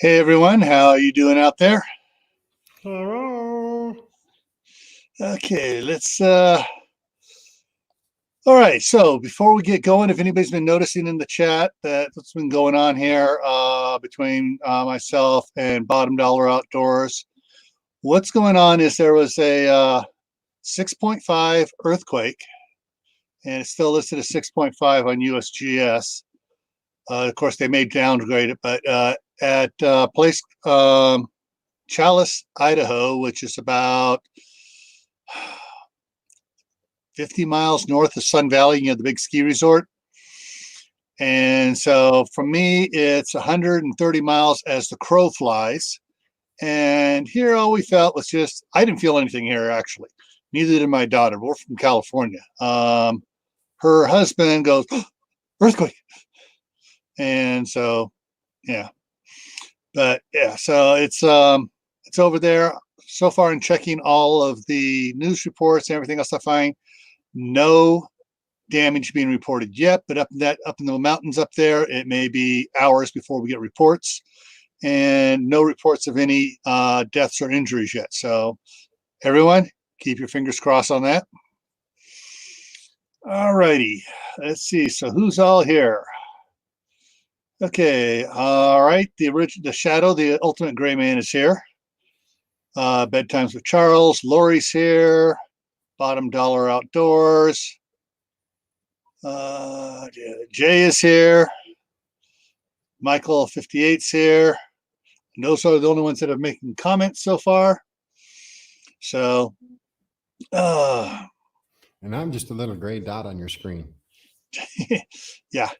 Hey everyone, how are you doing out there? Hello. Okay, all right, so before we get going, if anybody's been noticing in the chat that what's been going on here between myself and Bottom Dollar Outdoors, what's going on is there was a 6.5 earthquake, and it's still listed as 6.5 on USGS. Of course, they may downgrade it, but at place Chalice, Idaho, which is about 50 miles north of Sun Valley, the big ski resort. And so for me, it's 130 miles as the crow flies. And here, all we felt was just, I didn't feel anything here, actually. Neither did my daughter. We're from California. Her husband goes, "Oh, earthquake." And so, yeah. But yeah, so it's over there. So far in checking all of the news reports and everything else I find, no damage being reported yet, but up in the mountains up there, it may be hours before we get reports, and no reports of any deaths or injuries yet. So everyone, keep your fingers crossed on that. All righty, let's see. So who's all here? Okay, all right. The Shadow, the Ultimate Gray Man, is here. Bedtimes with Charles. Lori's here. Bottom Dollar Outdoors. Jay is here. Michael 58's here. And those are the only ones that are making comments so far. So, And I'm just a little gray dot on your screen. yeah.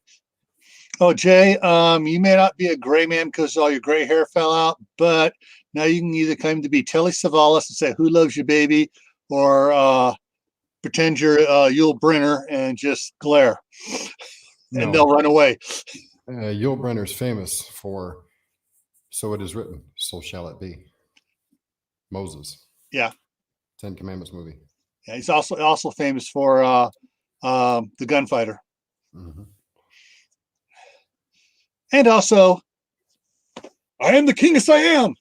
Oh, Jay, you may not be a gray man because all your gray hair fell out, but now you can either claim to be Telly Savalas and say, "Who loves you, baby?" or pretend you're Yul Brynner and just glare, and they'll run away. Yul Brynner's famous for "So it is written, so shall it be." Moses. Yeah. Ten Commandments movie. Yeah, he's also famous for the gunfighter. Mm-hmm. And also, I am the king as I am.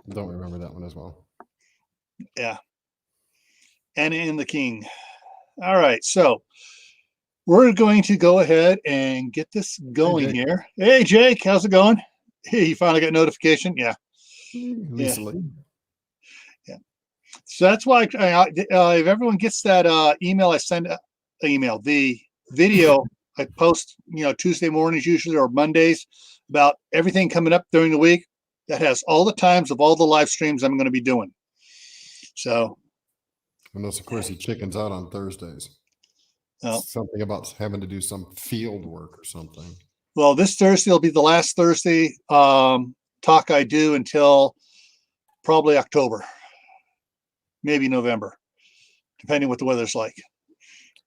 Don't remember that one as well. Yeah. And in the king. All right, so we're going to go ahead and get this going here. Hey, Jake, how's it going? Hey, you finally got notification? Yeah. Recently. Yeah. So that's why if everyone gets that email I send, the video I post, Tuesday mornings usually or Mondays about everything coming up during the week, that has all the times of all the live streams I'm going to be doing. So. Unless, of course, he chickens out on Thursdays. Oh. Something about having to do some field work or something. Well, this Thursday will be the last Thursday talk I do until probably October, maybe November, depending what the weather's like.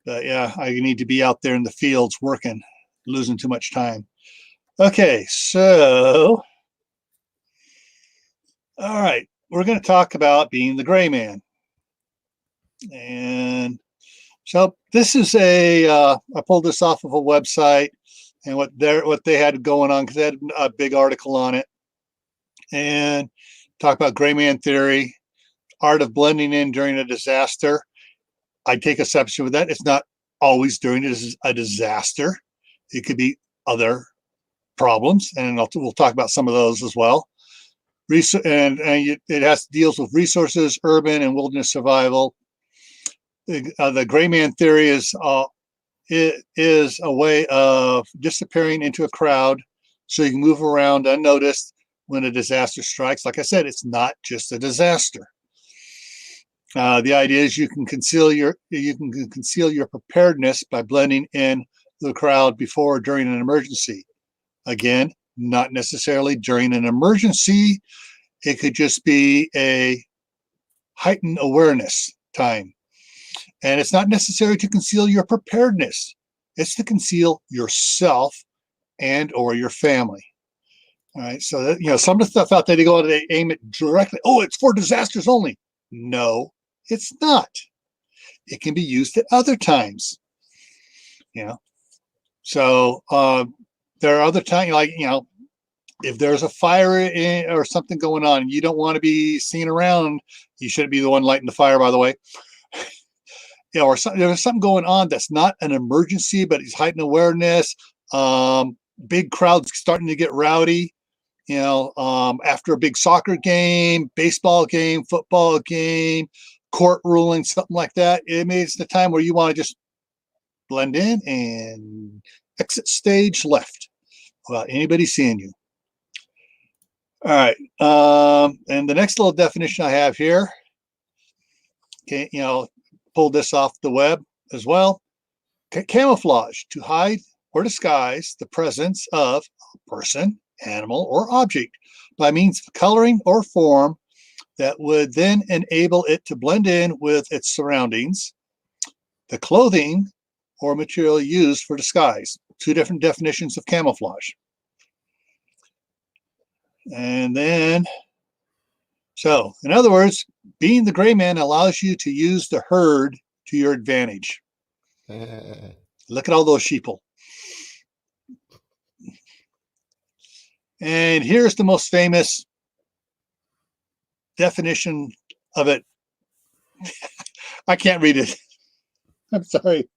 But yeah, I need to be out there in the fields working, losing too much time. Okay, so, all right, we're going to talk about being the gray man. And so this is I pulled this off of a website and what they had going on, because they had a big article on it, and talk about gray man theory, art of blending in during a disaster. I take exception with that. It's not always during a disaster. It could be other problems, and we'll talk about some of those as well. And it deals with resources, urban and wilderness survival. The gray man theory is a way of disappearing into a crowd so you can move around unnoticed when a disaster strikes. Like I said, it's not just a disaster. The idea is you can conceal your preparedness by blending in the crowd before or during an emergency. Again, not necessarily during an emergency. It could just be a heightened awareness time. And it's not necessary to conceal your preparedness. It's to conceal yourself and or your family. All right. So that, some of the stuff out there, they aim it directly. Oh, it's for disasters only. No, it's not. It can be used at other times. So there are other times, like, if there's a fire or something going on, and you don't want to be seen around, you shouldn't be the one lighting the fire, by the way. Or there's something going on that's not an emergency, but it's heightened awareness. Big crowds starting to get rowdy. After a big soccer game, baseball game, football game, court ruling, something like that. It's the time where you want to just blend in and exit stage left without anybody seeing you. All right. And the next little definition I have here, okay, pulled this off the web as well. Camouflage, to hide or disguise the presence of a person, animal, or object by means of coloring or form that would then enable it to blend in with its surroundings. The clothing or material used for disguise. Two different definitions of camouflage. And then, so in other words, being the gray man allows you to use the herd to your advantage. Look at all those sheeple. And here's the most famous definition of it. I can't read it. I'm sorry.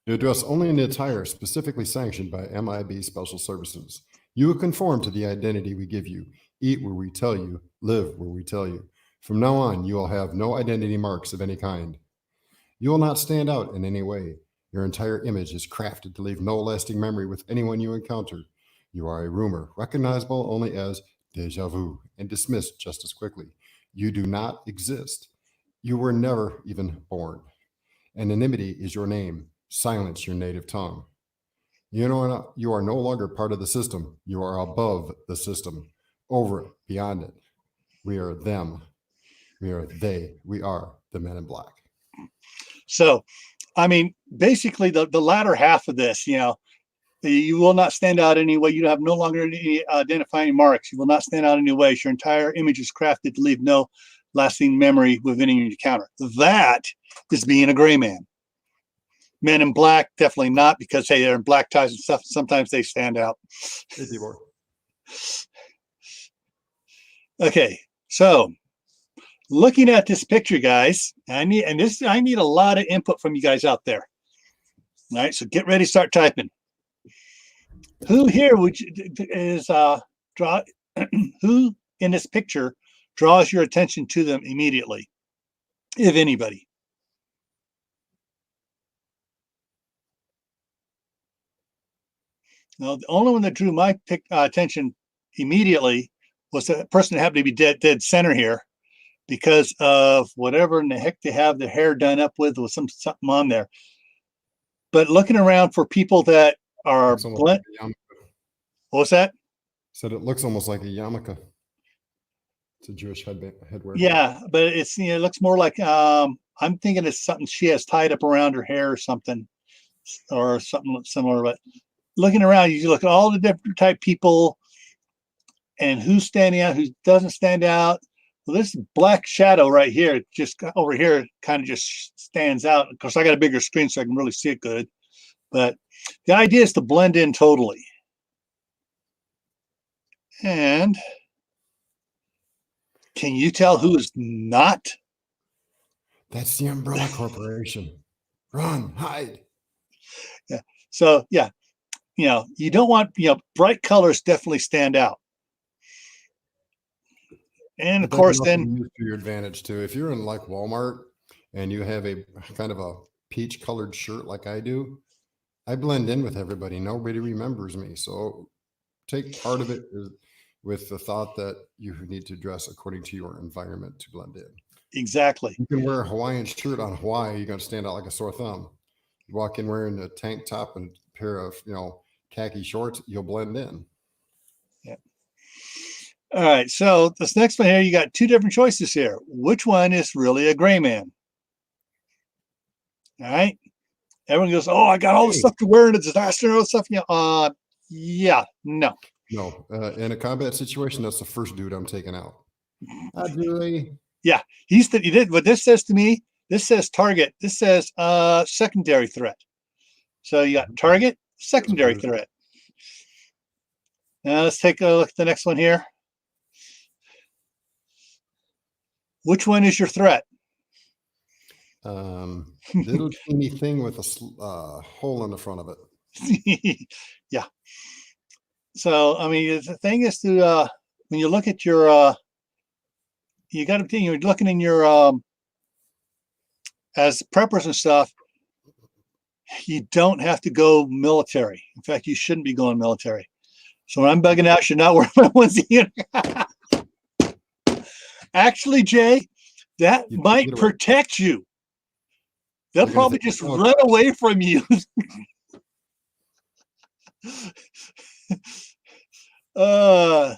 You dress only in the attire specifically sanctioned by MIB Special Services. You will conform to the identity we give you. Eat where we tell you. Live where we tell you. From now on, you will have no identity marks of any kind. You will not stand out in any way. Your entire image is crafted to leave no lasting memory with anyone you encounter. You are a rumor, recognizable only as déjà vu, and dismissed just as quickly. You do not exist. You were never even born. Anonymity is your name. Silence your native tongue. You are no longer part of the system. You are above the system, over it, beyond it. We are them. We are they. We are the men in black. So, basically the latter half of this, you will not stand out anyway. You have no longer any identifying marks. You will not stand out anyway. Your entire image is crafted to leave no lasting memory with any encounter. That is being a gray man. Men in black, definitely not, because hey, they're in black ties and stuff. Sometimes they stand out. Okay, so looking at this picture, guys, I need a lot of input from you guys out there. All right, so get ready, start typing. Who here who in this picture draws your attention to them immediately, if anybody? Now, the only one that drew my attention immediately was the person that happened to be dead center here, because of whatever in the heck they have their hair done up with something on there. But looking around for people that are what was that? Said it looks almost like a yarmulke. It's a Jewish headwear. Yeah, but it's it looks more like I'm thinking it's something she has tied up around her hair or something similar. But looking around, you look at all the different type people and who's standing out, who doesn't stand out. Well, this black shadow right here, just over here, kind of just stands out. Of course, I got a bigger screen so I can really see it good. But the idea is to blend in totally. And can you tell who is not? That's the Umbrella Corporation. Run, hide. Yeah. So, yeah, you don't want, bright colors definitely stand out. And of course, then to your advantage too. If you're in like Walmart and you have a kind of a peach colored shirt like I do, I blend in with everybody. Nobody remembers me. So take part of it with the thought that you need to dress according to your environment to blend in. Exactly. You can wear a Hawaiian shirt on Hawaii. You're going to stand out like a sore thumb. You walk in wearing a tank top and a pair of, khaki shorts, you'll blend in. Yeah. All right, so this next one here, you got two different choices here. Which one is really a gray man? All right. Everyone goes, oh, I got all the stuff to wear in a disaster and all this stuff. Yeah, no. No, in a combat situation, that's the first dude I'm taking out. Julie. Yeah, he did. What this says to me, this says target. This says secondary threat. So you got target, secondary threat. Now let's take a look at the next one here. Which one is your threat? Little teeny thing with a hole in the front of it. Yeah. So, I mean, the thing is to, when you look at your, you got to think you're looking in your, as preppers and stuff, you don't have to go military. In fact, you shouldn't be going military. So when I'm bugging out, you're not wearing my onesie. Actually, Jay, that might protect you. They'll probably just run away from you. All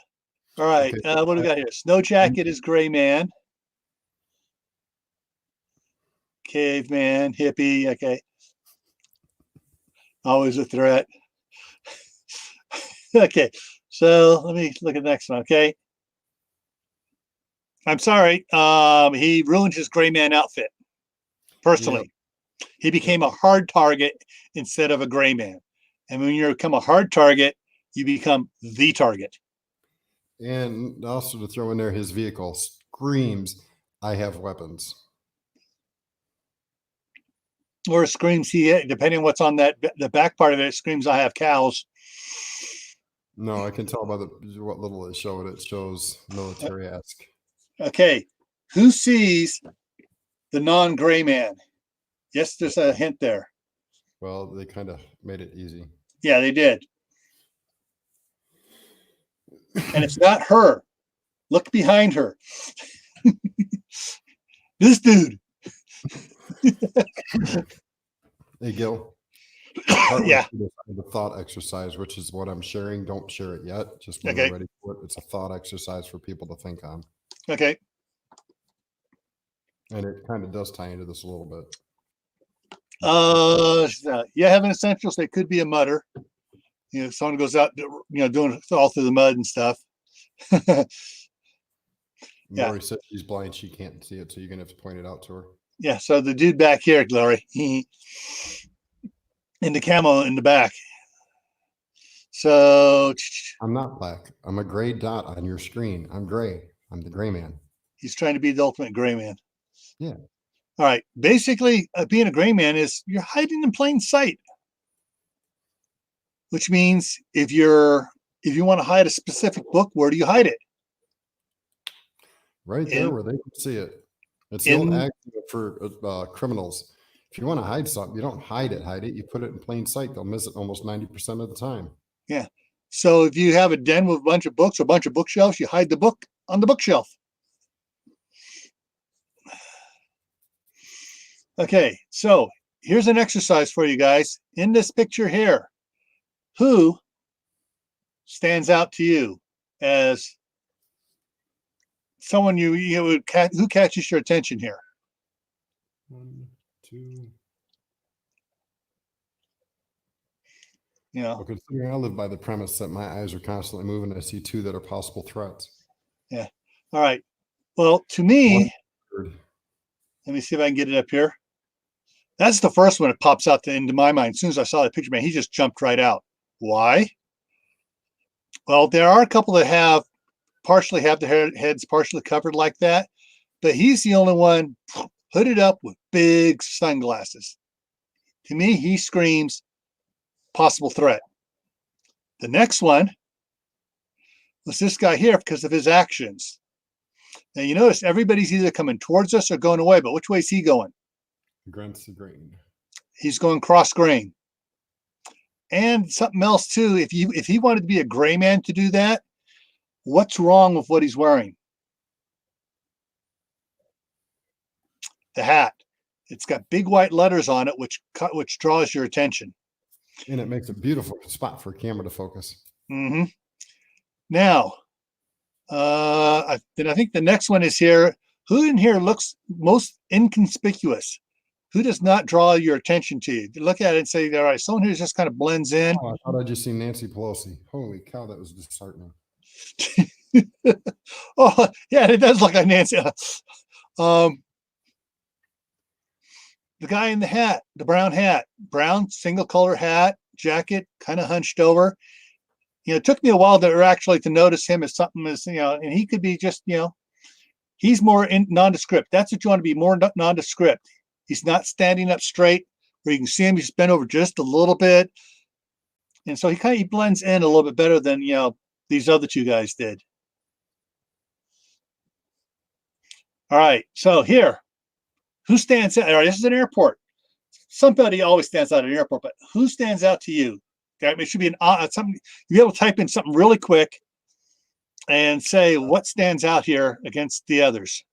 right. Okay. What do we got here? Snow jacket is gray man. Caveman, hippie. Okay. Always a threat. Okay. So let me look at the next one. Okay. I'm sorry. He ruined his gray man outfit. Personally, he became a hard target instead of a gray man. And when you become a hard target, you become the target. And also to throw in there, his vehicle screams, "I have weapons." Or it screams, depending on what's on the back part of it, it screams, "I have cows." No, I can tell by what little it showed. It shows military-esque. Okay. Who sees the non-gray man? Yes, there's a hint there. Well, they kind of made it easy. Yeah, they did. And it's not her. Look behind her. This dude. Hey, Gil. Yeah. The thought exercise, which is what I'm sharing. Don't share it yet. Just when we're ready for it. It's a thought exercise for people to think on. Okay. And it kind of does tie into this a little bit. Yeah, having essentials, they could be a mudder. You know, someone goes out, doing all through the mud and stuff. Lori said she's blind; she can't see it, so you're gonna have to point it out to her. Yeah. So the dude back here, Glory, in the camo in the back. So I'm not black. I'm a gray dot on your screen. I'm gray. I'm the gray man. He's trying to be the ultimate gray man. Yeah. All right. Basically, being a gray man is you're hiding in plain sight, which means if you want to hide a specific book, where do you hide it? Right there where they can see it. It's the old act for criminals. If you want to hide something, you don't hide it. You put it in plain sight. They'll miss it almost 90% of the time. Yeah. So if you have a den with a bunch of books or a bunch of bookshelves, you hide the book on the bookshelf. Okay, so here's an exercise for you guys. In this picture here, who stands out to you as someone who catches your attention here? 1, 2. Well, considering I live by the premise that my eyes are constantly moving, I see 2 that are possible threats. Yeah. All right. Well, to me, let me see if I can get it up here. That's the first one that pops out into my mind. As soon as I saw that picture, man, he just jumped right out. Why? Well, there are a couple that partially have their heads partially covered like that, but he's the only one hooded up with big sunglasses. To me, he screams possible threat. The next one was this guy here because of his actions. Now, you notice everybody's either coming towards us or going away, but which way is he going? Against the grain. He's going cross grain. And something else too, if he wanted to be a gray man to do that, what's wrong with what he's wearing? The hat. It's got big white letters on it, which draws your attention. And it makes a beautiful spot for a camera to focus. Mm-hmm. Now, I think the next one is here. Who in here looks most inconspicuous? Who does not draw your attention to you? You look at it and say, all right, someone who just kind of blends in. Oh, I thought I just seen Nancy Pelosi. Holy cow, that was disheartening. Oh, yeah, it does look like Nancy. The guy in the hat, the brown hat, brown single color hat, jacket, kind of hunched over. it took me a while to actually to notice him as something as, and he could be just, he's more nondescript. That's what you want to be, more nondescript. He's not standing up straight where you can see him. He's bent over just a little bit. And so he blends in a little bit better than, these other two guys did. All right. So here, who stands out? All right, this is an airport. Somebody always stands out at an airport, but who stands out to you? Okay, it should be something you'll be able to type in something really quick and say what stands out here against the others.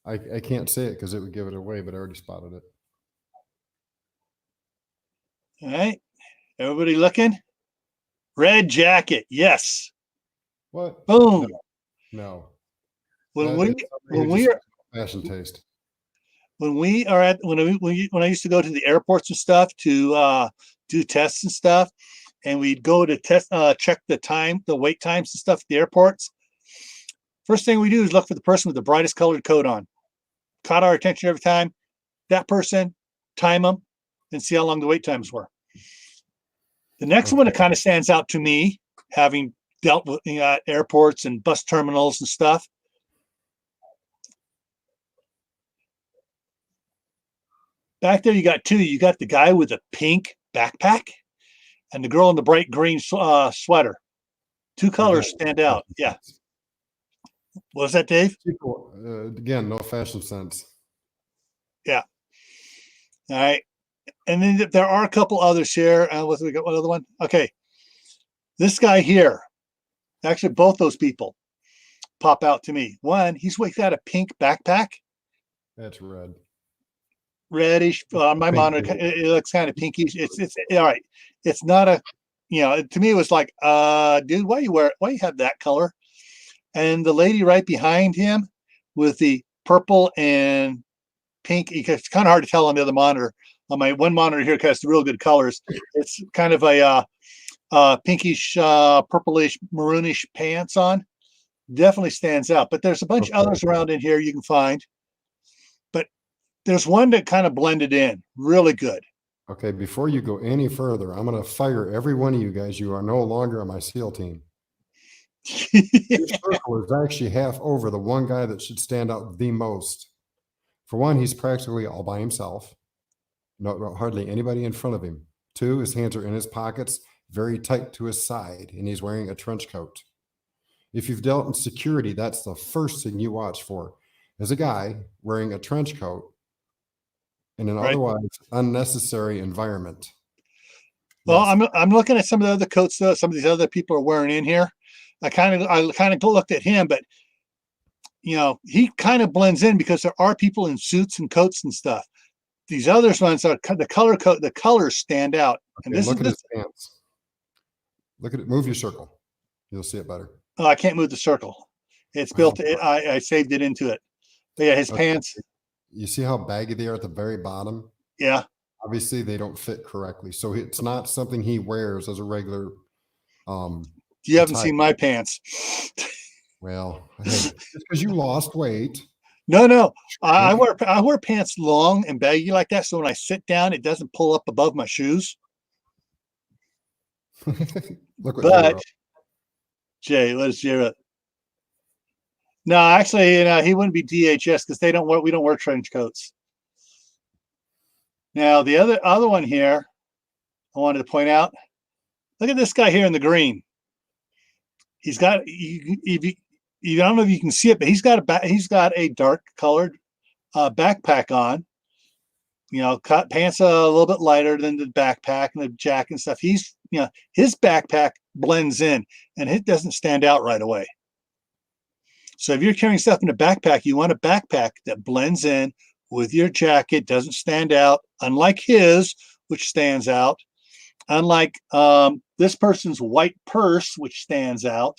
I can't say it because it would give it away, but I already spotted it. All right. Everybody looking? Red jacket. Yes. What? Boom. No. When we are fashion taste. When we are at when I used to go to the airports and stuff to do tests and stuff, and we'd go to check the wait times and stuff at the airports. First thing we do is look for the person with the brightest colored coat on. Caught our attention every time. That person, time them, and see how long the wait times were. The next one that kind of stands out to me, having dealt with airports and bus terminals and stuff. Back there, you got two. You got the guy with the pink backpack and the girl in the bright green sweater. Two colors stand out. Yeah. What was that, Dave? Again, no fashion sense. Yeah. All right. And then there are a couple others here. We got one other one. Okay. This guy here, actually, both those people pop out to me. One, he's got a pink backpack. That's red. Reddish. On my monitor, it looks kind of pinkish. It's all right. It's not a, to me, it was like, dude, why you have that color? And the lady right behind him with the purple and pink, it's kind of hard to tell on the other monitor. On my one monitor here, has the real good colors. It's kind of a pinkish, purplish, maroonish pants on. Definitely stands out. But there's a bunch of others around in here you can find. But there's one that kind of blended in really good. Okay, before you go any further, I'm going to fire every one of you guys. You are no longer on my SEAL team. Your circle is actually half over the one guy that should stand out the most. For one, he's practically all by himself. No, hardly anybody in front of him. Two, his hands are in his pockets, very tight to his side, and he's wearing a trench coat. If you've dealt in security, that's the first thing you watch for. Is a guy wearing a trench coat in an otherwise unnecessary environment. Well, yes. I'm looking at some of the other coats though. Some of these other people are wearing in here. I kind of looked at him, but he kind of blends in because there are people in suits and coats and stuff. These other ones are the colors stand out. Okay, and look at his pants. Look at it. Move your circle. You'll see it better. Oh, I can't move the circle. It's built. I saved it into it. But yeah, his pants. You see how baggy they are at the very bottom? Yeah. Obviously, they don't fit correctly. So it's not something he wears as a regular. You haven't seen my pants. Well, hey, just because you lost weight. No. I wear pants long and baggy like that, so when I sit down, it doesn't pull up above my shoes. Look what Jay, what is Jay? No, actually, he wouldn't be DHS because we don't wear trench coats. Now the other one here, I wanted to point out. Look at this guy here in the green. He's got I don't know if you can see it, but he's got a dark colored backpack on. Cut pants a little bit lighter than the backpack and the jacket and stuff. His backpack blends in and it doesn't stand out right away. So if you're carrying stuff in a backpack, you want a backpack that blends in with your jacket, doesn't stand out, unlike his, which stands out, unlike this person's white purse, which stands out.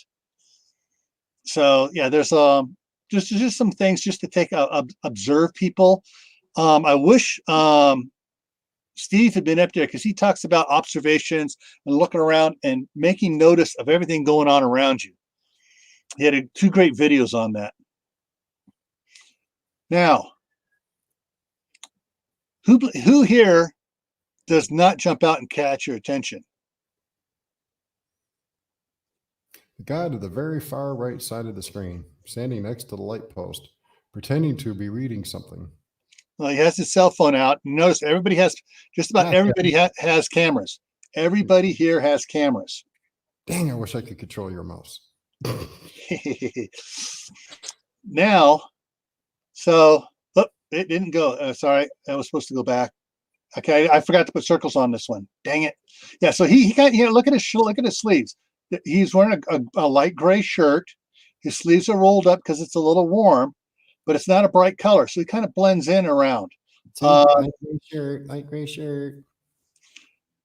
So yeah, there's just some things just to take observe people. I wish Steve had been up there because he talks about observations and looking around and making notice of everything going on around you. He had two great videos on that. Now, who here does not jump out and catch your attention? guy to the very far right side of the screen, standing next to the light post, pretending to be reading something. Well, he has his cell phone out. Notice everybody has, just about everybody has cameras. Everybody here has cameras. Dang, I wish I could control your mouse. Now, so it didn't go. Sorry, I was supposed to go back. Okay, I forgot to put circles on this one. Dang it. Yeah, so he got, look at his sleeves. He's wearing a light gray shirt. His sleeves are rolled up because it's a little warm, but it's not a bright color, so he kind of blends in around. Light gray shirt.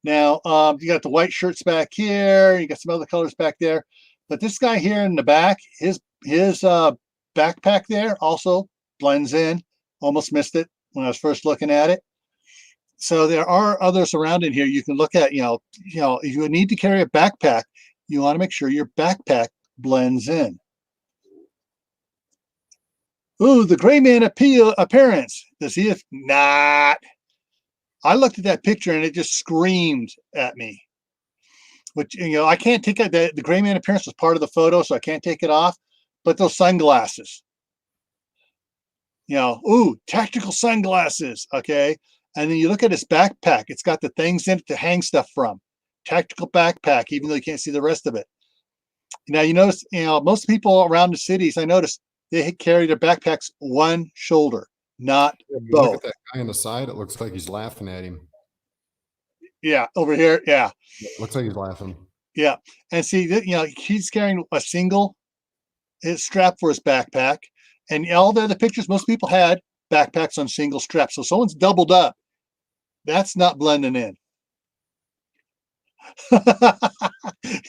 Now, you got the white shirts back here. You got some other colors back there, but this guy here in the back, his backpack there also blends in. Almost missed it when I was first looking at it. So there are others around in here you can look at. If you need to carry a backpack, you want to make sure your backpack blends in. Ooh, the gray man appearance. Does he have not? I looked at that picture and it just screamed at me. Which, I can't take it. The gray man appearance was part of the photo, so I can't take it off. But those sunglasses, ooh, tactical sunglasses. Okay. And then you look at his backpack. It's got the things in it to hang stuff from. Tactical backpack, even though you can't see the rest of it. Now, you notice, most people around the cities, I noticed they carry their backpacks one shoulder, not both. Look at that guy on the side. It looks like he's laughing at him. Yeah, over here. Yeah. It looks like he's laughing. Yeah. And see, he's carrying a single strap for his backpack. And all the other pictures, most people had backpacks on single straps. So someone's doubled up. That's not blending in.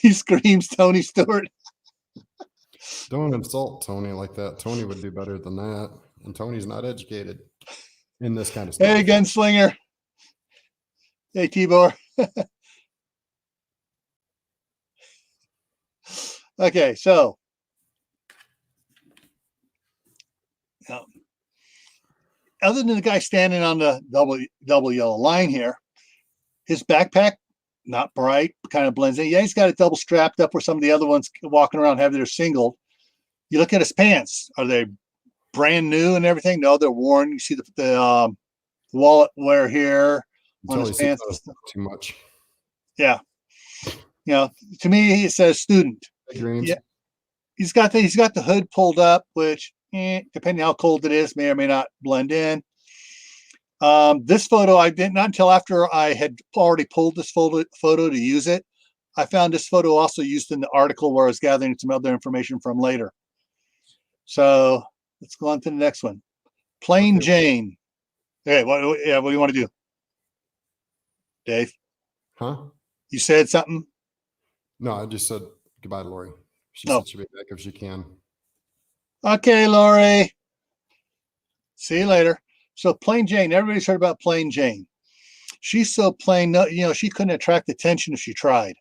He screams Tony Stewart. Don't insult Tony like that. Tony would do better than that. And Tony's not educated in this kind of stuff. Hey, gunslinger. Hey, Tibor. Okay, so other than the guy standing on the double yellow line here, his backpack, not bright, kind of blends in. Yeah, he's got it double strapped up where some of the other ones walking around have their single. You look at his pants. Are they brand new and everything? No, they're worn. You see the wallet wear here on his pants. Too much. Yeah. To me, it says student. Yeah. He's got the hood pulled up, which, depending how cold it is, may or may not blend in. This photo, I did not until after I had already pulled this photo to use it. I found this photo also used in the article where I was gathering some other information from later. So let's go on to the next one. Plain Jane. Okay, what do you want to do? Dave? Huh? You said something? No, I just said goodbye to Lori. She said she'll be back if she can. Okay, Lori. See you later. So Plain Jane, everybody's heard about Plain Jane. She's so plain, she couldn't attract attention if she tried.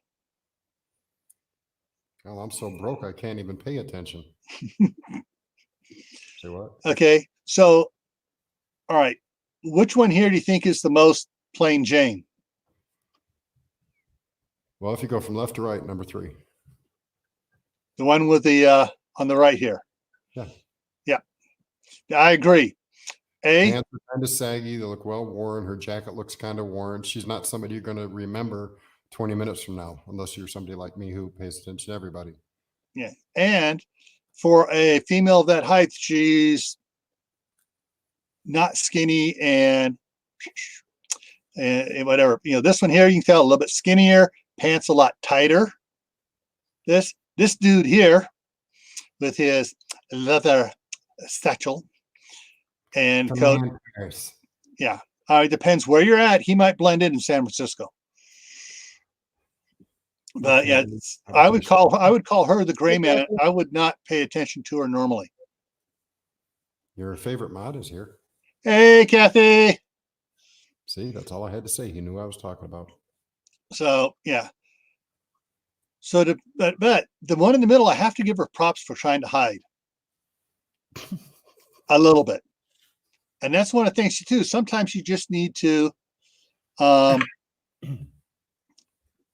Well, I'm so broke I can't even pay attention. Say what? Okay, so, all right. Which one here do you think is the most Plain Jane? Well, if you go from left to right, number 3. The one with the on the right here. Yeah. I agree. Pants are kind of saggy. They look well worn. Her jacket looks kind of worn. She's not somebody you're going to remember 20 minutes from now, unless you're somebody like me who pays attention to everybody. Yeah. And for a female of that height, she's not skinny and whatever. This one here, you can tell a little bit skinnier, pants a lot tighter. This dude here with his leather satchel and coat. Yeah. It depends where you're at. He might blend in San Francisco. But yeah, I would call her the gray man. I would not pay attention to her normally. Your favorite mod is here. Hey, Kathy. See, that's all I had to say. He knew I was talking about. So yeah. So but the one in the middle, I have to give her props for trying to hide a little bit. And that's one of the things too. Sometimes you just need to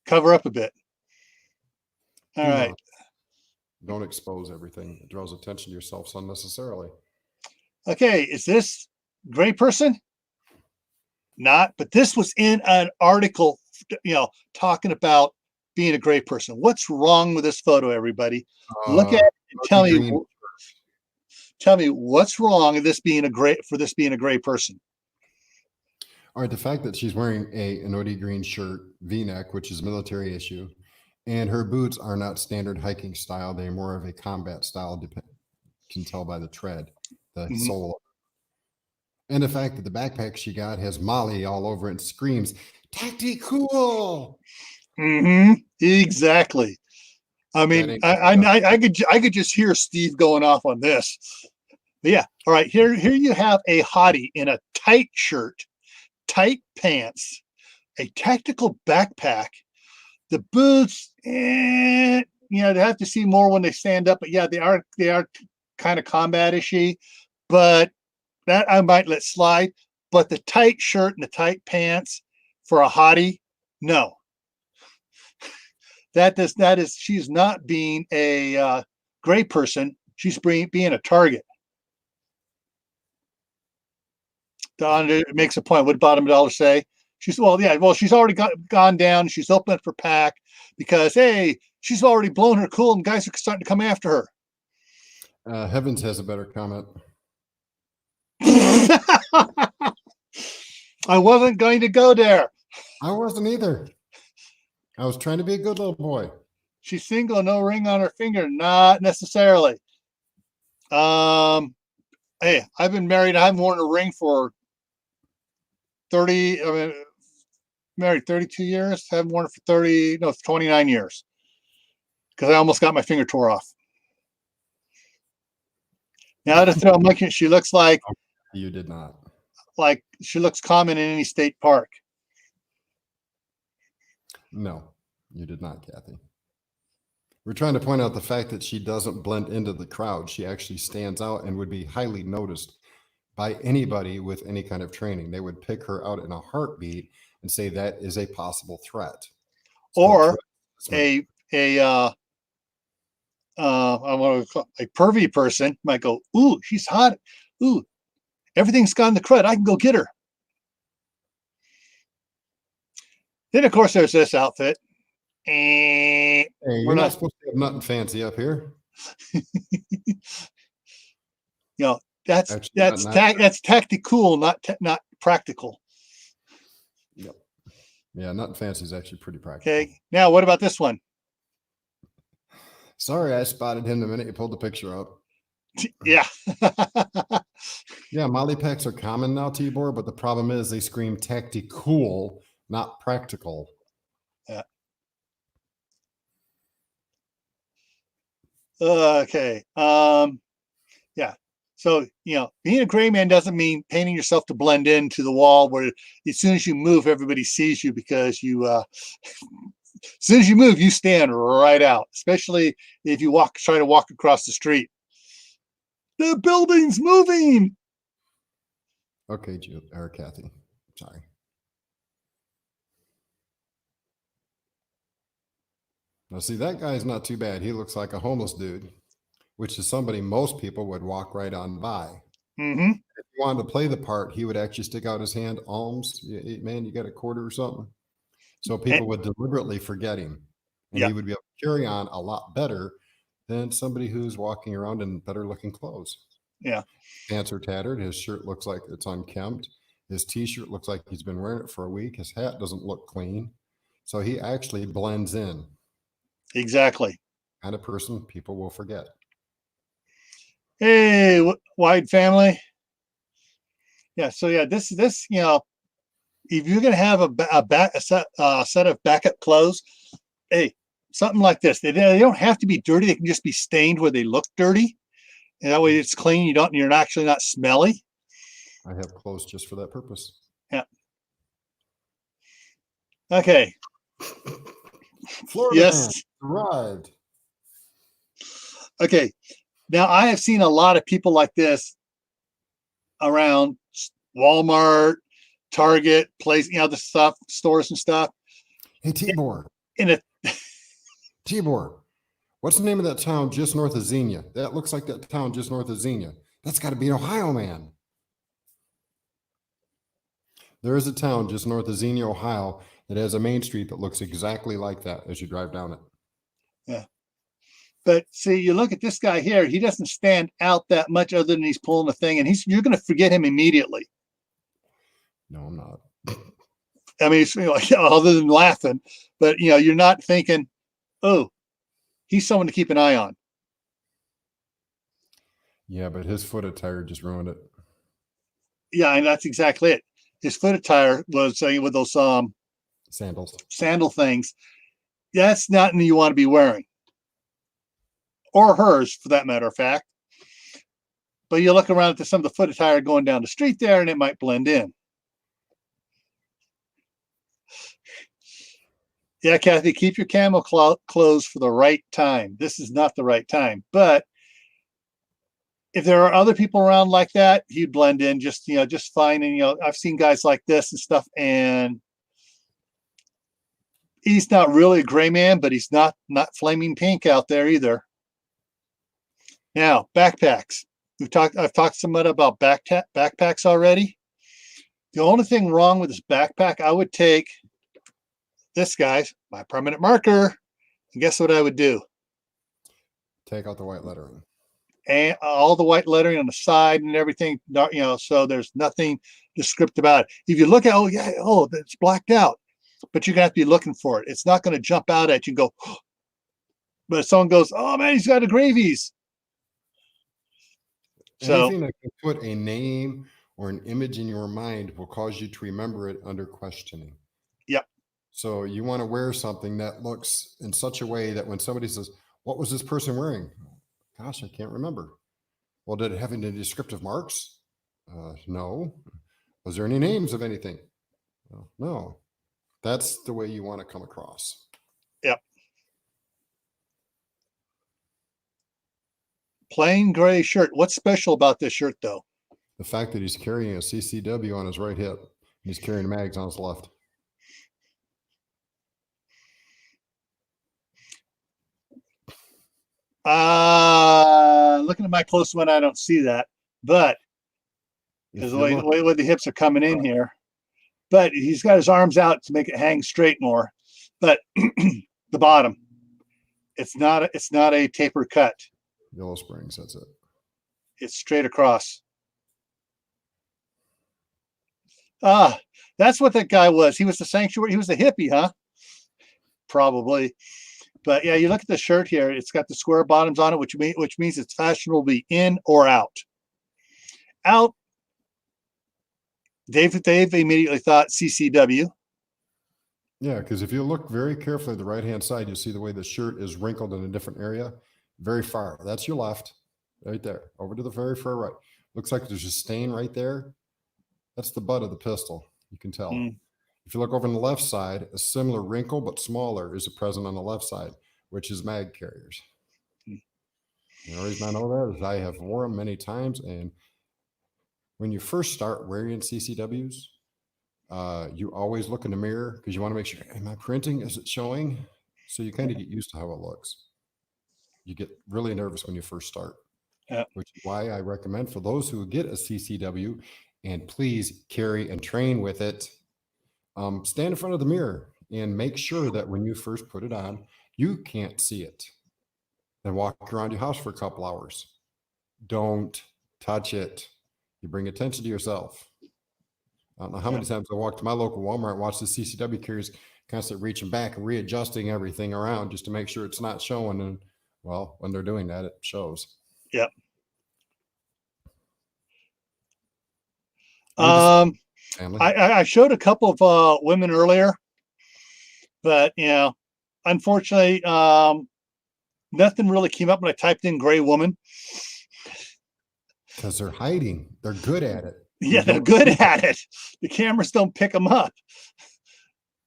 cover up a bit. All right. Don't expose everything. It draws attention to yourself unnecessarily. Okay, is this gray person? Not, but this was in an article, talking about being a gray person. What's wrong with this photo, everybody? Look at it and tell me what's wrong with this being a gray person. All right, the fact that she's wearing an OD green shirt, V-neck, which is military issue, and her boots are not standard hiking style. They're more of a combat style. Can tell by the tread, the sole. And the fact that the backpack she got has Molly all over it and screams, "Tactical!" Exactly. I mean, I could just hear Steve going off on this. But yeah. All right. Here you have a hottie in a tight shirt, tight pants, a tactical backpack, the boots. They have to see more when they stand up. But yeah, they are kind of combat-ishy. But that I might let slide. But the tight shirt and the tight pants for a hottie, no. That is she's not being a gray person. She's being a target. Don makes a point. What did Bottom Dollar say? She's she's already gone down. She's open for pack because hey, she's already blown her cool and guys are starting to come after her. Heavens has a better comment. I wasn't going to go there. I wasn't either. I was trying to be a good little boy. She's single, no ring on her finger. Not necessarily. Hey, I've been married. I haven't worn a ring for 30. I mean, married 32 years. I haven't worn it for 29 years. Because I almost got my finger tore off. Now to throw looking, she looks like you did not. Like she looks common in any state park. No, you did not, Kathy. We're trying to point out the fact that she doesn't blend into the crowd. She actually stands out and would be highly noticed by anybody with any kind of training. They would pick her out in a heartbeat and say that is a possible threat. Or a pervy person might go, ooh, she's hot. Ooh, everything's gone to crud. I can go get her. Then, of course, there's this outfit. Hey, we're not supposed to have nothing fancy up here. That's tactical, not practical. Yep. Yeah, nothing fancy is actually pretty practical. Okay. Now, what about this one? Sorry, I spotted him the minute you pulled the picture up. Yeah. Yeah, Molly packs are common now, Tibor, but the problem is they scream tactical, not practical. Yeah. Okay. Yeah. So, being a gray man doesn't mean painting yourself to blend into the wall where as soon as you move, everybody sees you because as soon as you move, you stand right out, especially if you try to walk across the street. The building's moving. Okay, Kathy. Sorry. Now, see, that guy's not too bad. He looks like a homeless dude, which is somebody most people would walk right on by. Mm-hmm. If he wanted to play the part, he would actually stick out his hand, alms, man, you got a quarter or something. So people would deliberately forget him. And he would be able to carry on a lot better than somebody who's walking around in better looking clothes. Yeah. Pants are tattered. His shirt looks like it's unkempt. His t-shirt looks like he's been wearing it for a week. His hat doesn't look clean. So he actually blends in. Exactly. Kind of person people will forget. Hey, wide family. Yeah. So yeah, this if you're gonna have a set of backup clothes, hey, something like this. They don't have to be dirty. They can just be stained where they look dirty, and that way it's clean. You're actually not smelly. I have clothes just for that purpose. Yeah. Okay. Florida yes. Arrived. Okay. Now I have seen a lot of people like this around Walmart, Target, the stores and stuff. Hey, Tibor. In a Tibor, What's the name of that town just north of Xenia? That looks like that town just north of Xenia. That's got to be in Ohio, man. There is a town just north of Xenia, Ohio, that has a main street that looks exactly like that as you drive down it. Yeah. But see, you look at this guy here, he doesn't stand out that much other than he's pulling the thing, and you're going to forget him immediately. No, I'm not. I mean, it's, other than laughing, but you're not thinking, oh, he's someone to keep an eye on. Yeah, but his foot attire just ruined it. Yeah, and that's exactly it. His foot attire was with those sandal things. That's nothing you want to be wearing, or hers for that matter of fact. But you look around at some of the foot attire going down the street there, and it might blend in. Yeah, Kathy, keep your camo clothes for the right time. This is not the right time. But if there are other people around like that, he'd blend in just fine. And I've seen guys like this and stuff, and he's not really a gray man, but he's not flaming pink out there either. Now, backpacks. I've talked somewhat about backpacks already. The only thing wrong with this backpack, I would take this guy's my permanent marker, and guess what I would do? Take out the white lettering. And all the white lettering on the side and everything, so there's nothing descriptive about it. If you look at, it's blacked out, but you're gonna have to be looking for it. It's not going to jump out at you and go, oh. But if someone goes, oh man, he's got a Gravies. Anything that can put a name or an image in your mind will cause you to remember it under questioning. Yep. So you want to wear something that looks in such a way that when somebody says, what was this person wearing? Gosh, I can't remember. Well, did it have any descriptive marks? No. Was there any names of anything? No. That's the way you want to come across. Yep. Plain gray shirt. What's special about this shirt, though? The fact that he's carrying a CCW on his right hip and he's carrying mags on his left. Looking at my close one, I don't see that, but because the way the hips are coming in here, but he's got his arms out to make it hang straight more. But the bottom, it's not a taper cut. Yellow Springs, that's it. It's straight across. That's what that guy was. He was the sanctuary. He was the hippie, huh? Probably. But yeah, you look at the shirt here. It's got the square bottoms on it, which means it's fashionable to be in or out. Out. They've immediately thought CCW. Yeah, because if you look very carefully at the right-hand side, you'll see the way the shirt is wrinkled in a different area. Very far. That's your left, right there. Over to the very far right. Looks like there's a stain right there. That's the butt of the pistol. You can tell. If you look over on the left side, a similar wrinkle but smaller is present on the left side, which is mag carriers. The reason I know that is I have worn them many times, and when you first start wearing CCWs, you always look in the mirror because you want to make sure, am I printing? Is it showing? So you kind of get used to how it looks. You get really nervous when you first start, which is why I recommend for those who get a CCW, and please carry and train with it, stand in front of the mirror and make sure that when you first put it on, you can't see it. Then walk around your house for a couple hours. Don't touch it. You bring attention to yourself. I don't know how many times I walk to my local Walmart and watch the CCW carriers constantly reaching back and readjusting everything around just to make sure it's not showing. And well, when they're doing that, it shows. Yep. I showed a couple of women earlier, but unfortunately, nothing really came up when I typed in gray woman. Because they're hiding. They're good at it. Yeah, they're good at it. The cameras don't pick them up.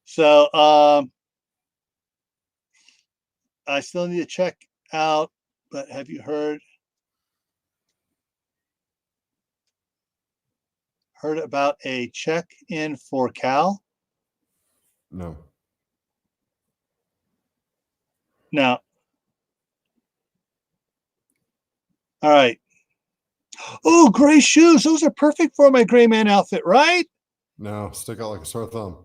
So I still need to check out, but have you heard about a check-in for Cal? No. Now, All right. Oh, gray shoes. Those are perfect for my gray man outfit, right? No, stick out like a sore thumb.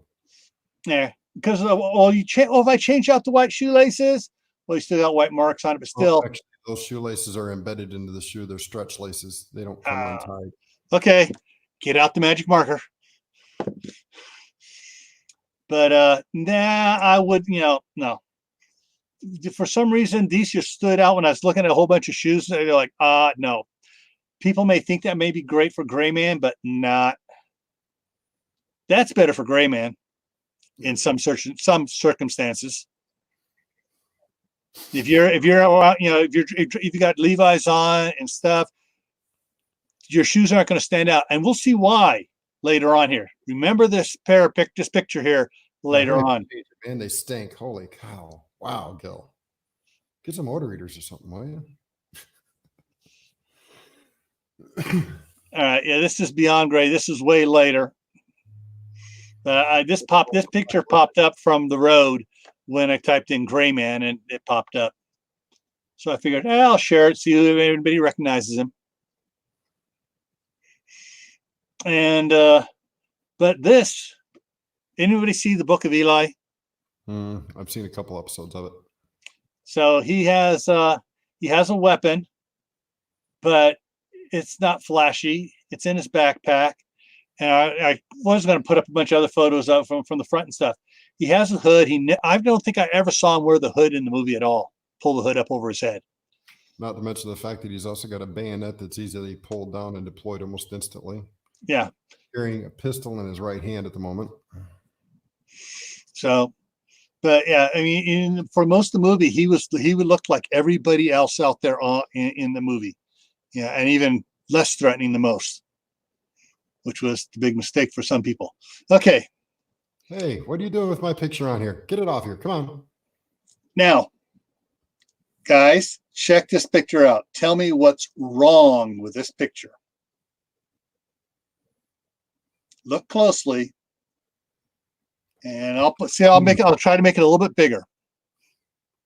Yeah. Because if I change out the white shoelaces, well, you still got white marks on it, but Oh, still. actually, those shoelaces are embedded into the shoe. They're stretch laces. They don't come untied. Okay. Get out the magic marker. But I would, no. For some reason, these just stood out when I was looking at a whole bunch of shoes. They're like, no. People may think that may be great for gray man, but not. That's better for gray man in some circumstances. If you got Levi's on and stuff, your shoes aren't going to stand out, and we'll see why later on here. Remember this picture here later on. Man, they stink. Holy cow! Wow, Gil, get some odor eaters or something, will you? All right, yeah, this is beyond gray. This is way later. This picture popped up from the road when I typed in gray man, and it popped up. So I figured, I'll share it, see if anybody recognizes him. And but this, anybody see the Book of Eli? I've seen a couple episodes of it. So he has a weapon, but it's not flashy. It's in his backpack. And I was going to put up a bunch of other photos of from the front and stuff. He has a hood. I don't think I ever saw him wear the hood in the movie at all. Pull the hood up over his head. Not to mention the fact that he's also got a bayonet that's easily pulled down and deployed almost instantly. Yeah. Carrying a pistol in his right hand at the moment. So, but yeah, I mean, for most of the movie, he would look like everybody else out there in the movie. Yeah, and even less threatening the most, which was the big mistake for some people. Okay. Hey, what are you doing with my picture on here? Get it off here. Come on. Now, guys, check this picture out. Tell me what's wrong with this picture. Look closely, and I'll try to make it a little bit bigger.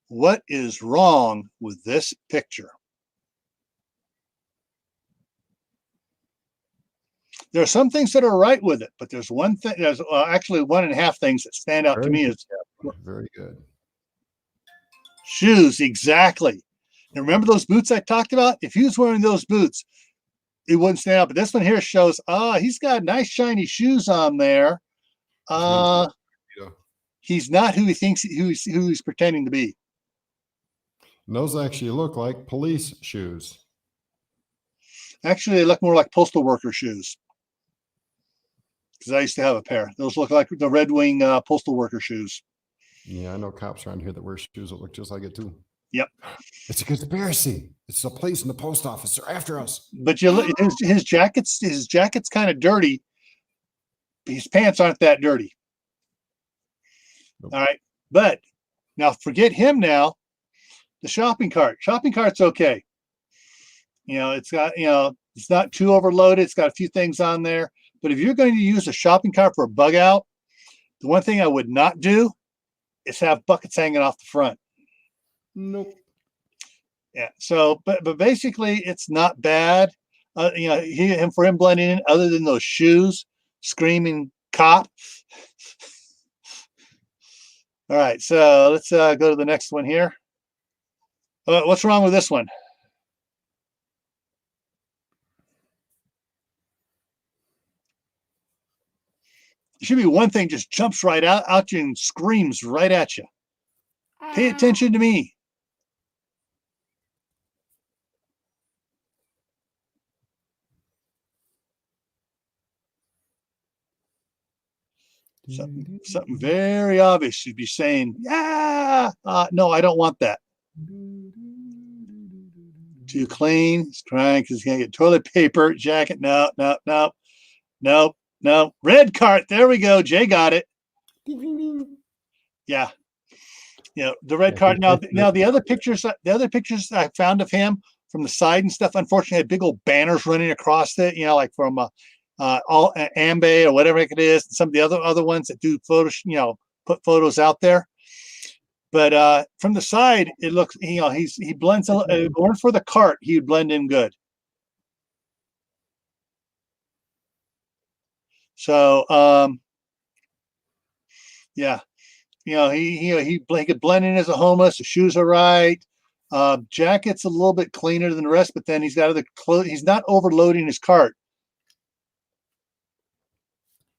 What is wrong with this picture? There are some things that are right with it, but there's one thing. There's actually 1.5 things that stand out to me. Is very good. Shoes, exactly. And remember those boots I talked about? If he was wearing those boots, it wouldn't stand out. But this one here shows, he's got nice shiny shoes on there. He's not who he thinks who he's pretending to be. And those actually look like police shoes. Actually, they look more like postal worker shoes. Because I used to have a pair. Those look like the Red Wing postal worker shoes. Yeah, I know cops around here that wear shoes that look just like it too. Yep. It's a conspiracy. It's the police and the post office. They're after us. But you look, his jacket's kind of dirty. His pants aren't that dirty. Nope. All right. But now forget him now. The shopping cart. Shopping cart's okay. It's got, it's not too overloaded. It's got a few things on there. But if you're going to use a shopping cart for a bug out, the one thing I would not do is have buckets hanging off the front. Nope. Yeah. So, but basically, it's not bad. For him blending in, other than those shoes, screaming cop. All right. So let's go to the next one here. What's wrong with this one? There should be one thing just jumps right out you and screams right at you. Pay attention to me. Something very obvious should be saying, no, I don't want that. Too clean. He's crying because he's going to get toilet paper, jacket. No. Red cart. There we go. Jay got it. Yeah. The red cart. Now the other pictures I found of him from the side and stuff, unfortunately, had big old banners running across it, like from all Ambe or whatever it is, and some of the other ones that do photos, put photos out there. But from the side, it looks, he blends, or for the cart, he would blend in good. So, yeah, he could blend in as a homeless. The shoes are right. Jacket's a little bit cleaner than the rest, but then he's got other clothes. He's not overloading his cart.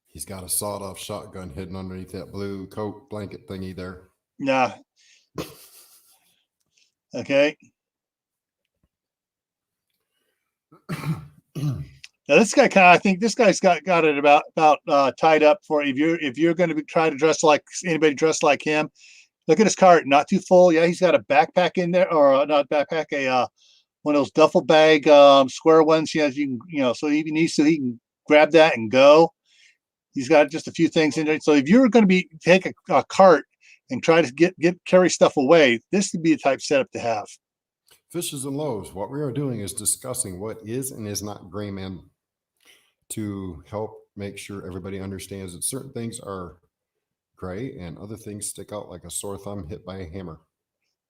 He's got a sawed-off shotgun hidden underneath that blue coat blanket thingy there. Nah. Okay. Now this guy I think this guy's got it about tied up for if you're going to try to dress like anybody dressed like him. Look at his cart, not too full. Yeah, he's got a backpack in there, or not backpack, one of those duffel bag square ones. So if he needs to, he can grab that and go. He's got just a few things in there. So if you're going to take a cart and try to carry stuff away, this would be the type setup to have. Fishes and loaves. What we are doing is discussing what is and is not gray man, to help make sure everybody understands that certain things are gray and other things stick out like a sore thumb hit by a hammer.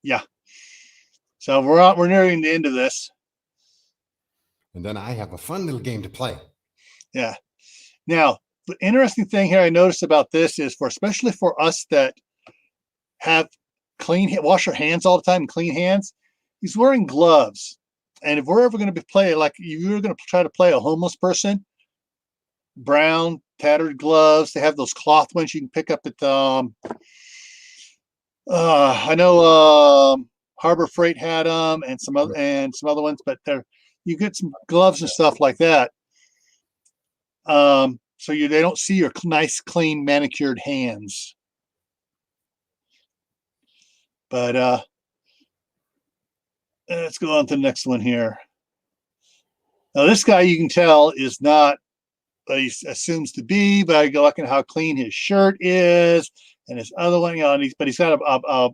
Yeah. So we're nearing the end of this. And then I have a fun little game to play. Yeah. Now, the interesting thing here I noticed about this is especially for us that have wash our hands all the time and clean hands, he's wearing gloves. And if we're ever going to play, like if you're going to try to play a homeless person, brown tattered gloves. They have those cloth ones you can pick up at I know Harbor Freight had them and some other ones, but you get some gloves and stuff like that. So they don't see your nice, clean, manicured hands. But let's go on to the next one here. Now this guy you can tell is not he assumes to be, but I go looking at how clean his shirt is and his other one, but he's got a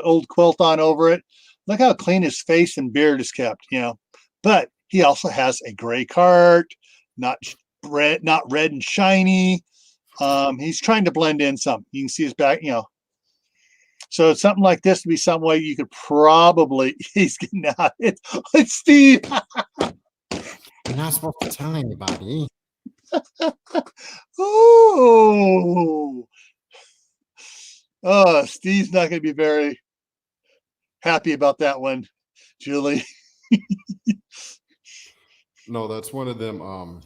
old quilt on over it. Look how clean his face and beard is kept, But he also has a gray cart, not red and shiny. He's trying to blend in some. You can see his back, So it's something like this to be some way you could probably. He's getting out. It's Steve. You're not supposed to tell anybody. Oh, Steve's not going to be very happy about that one, Julie. No, that's one of them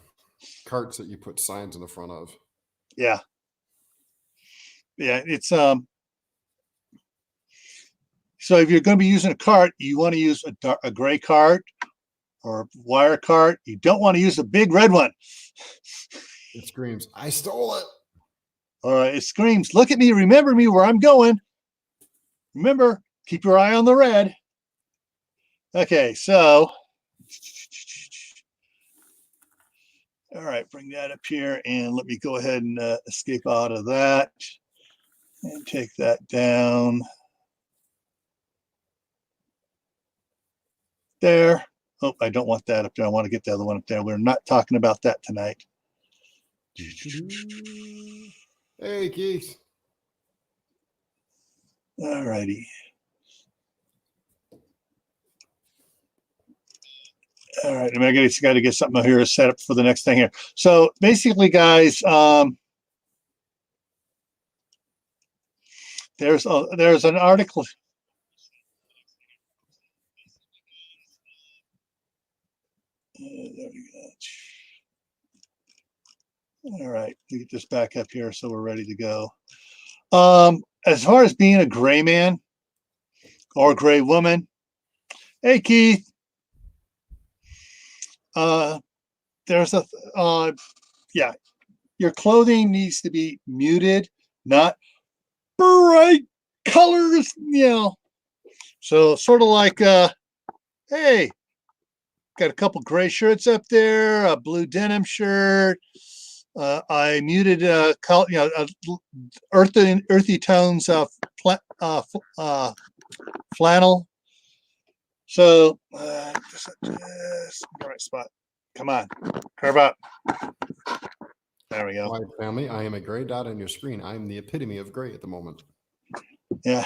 carts that you put signs in the front of. Yeah. It's So if you're going to be using a cart, you want to use a gray cart or a wire cart. You don't want to use a big red one. It screams, I stole it. All right, it screams, look at me, remember me where I'm going. Remember, keep your eye on the red. Okay, so, all right, bring that up here and let me go ahead and escape out of that and take that down. There. Oh, I don't want that up there. I want to get the other one up there. We're not talking about that tonight. Hey, Keith. All righty. All right, I got to get something up here set up for the next thing here. So basically, guys, there's an article. There we go. All right, we get this back up here so we're ready to go. As far as being a gray man or gray woman, hey Keith, there's your clothing needs to be muted, not bright colors, So sort of like, hey, got a couple gray shirts up there, a blue denim shirt. I muted, earthy tones of flannel. So, just the right spot. Come on, curve up. There we go. All right, family, I am a gray dot on your screen. I am the epitome of gray at the moment. Yeah.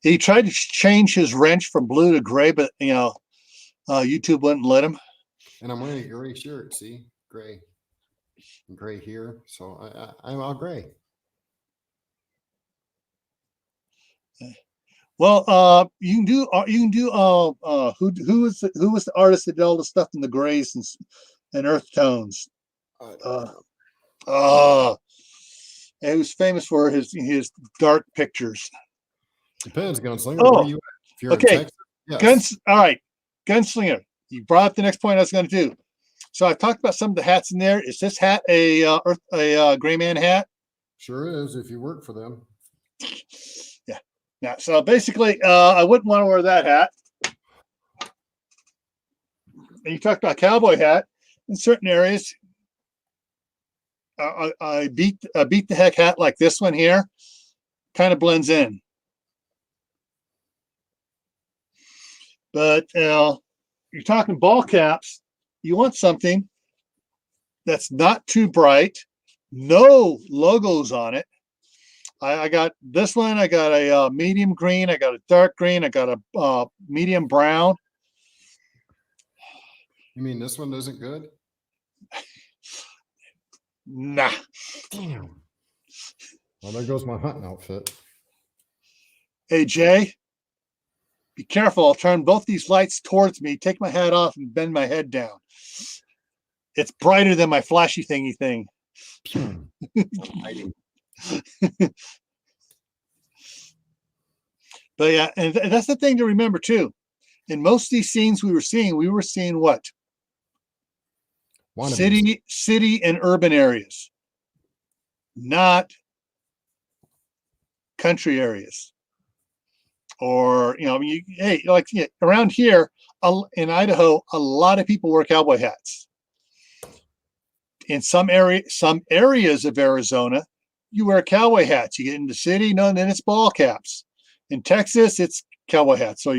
He tried to change his wrench from blue to gray, but YouTube wouldn't let him. And I'm wearing a gray shirt. See, gray here. So I'm all gray. Well, you can do who was the artist that did all the stuff in the grays and earth tones? And he was famous for his dark pictures. Depends, Gunslinger. Oh, where are you at? If you're okay. in Texas, yes. All right, Gunslinger. You brought up the next point I was going to do. So I talked about some of the hats in there. Is this hat a gray man hat? Sure is, if you work for them. Yeah. Yeah. So basically, I wouldn't want to wear that hat. And you talked about cowboy hat in certain areas. I beat the heck hat like this one here. Kind of blends in. But you're talking ball caps. You want something that's not too bright, no logos on it. I got this one. I got a medium green. I got a dark green. I got a medium brown. You mean this one isn't good? Nah. Damn. Well, there goes my hunting outfit. Hey, Jay, be careful. I'll turn both these lights towards me, take my hat off, and bend my head down. It's brighter than my flashy thingy thing. But yeah, and that's the thing to remember too. In most of these scenes we were seeing what? City and urban areas, not country areas. Or around here in Idaho, a lot of people wear cowboy hats. In some areas of Arizona, you wear cowboy hats. You get into the city, then it's ball caps. In Texas, it's cowboy hats. So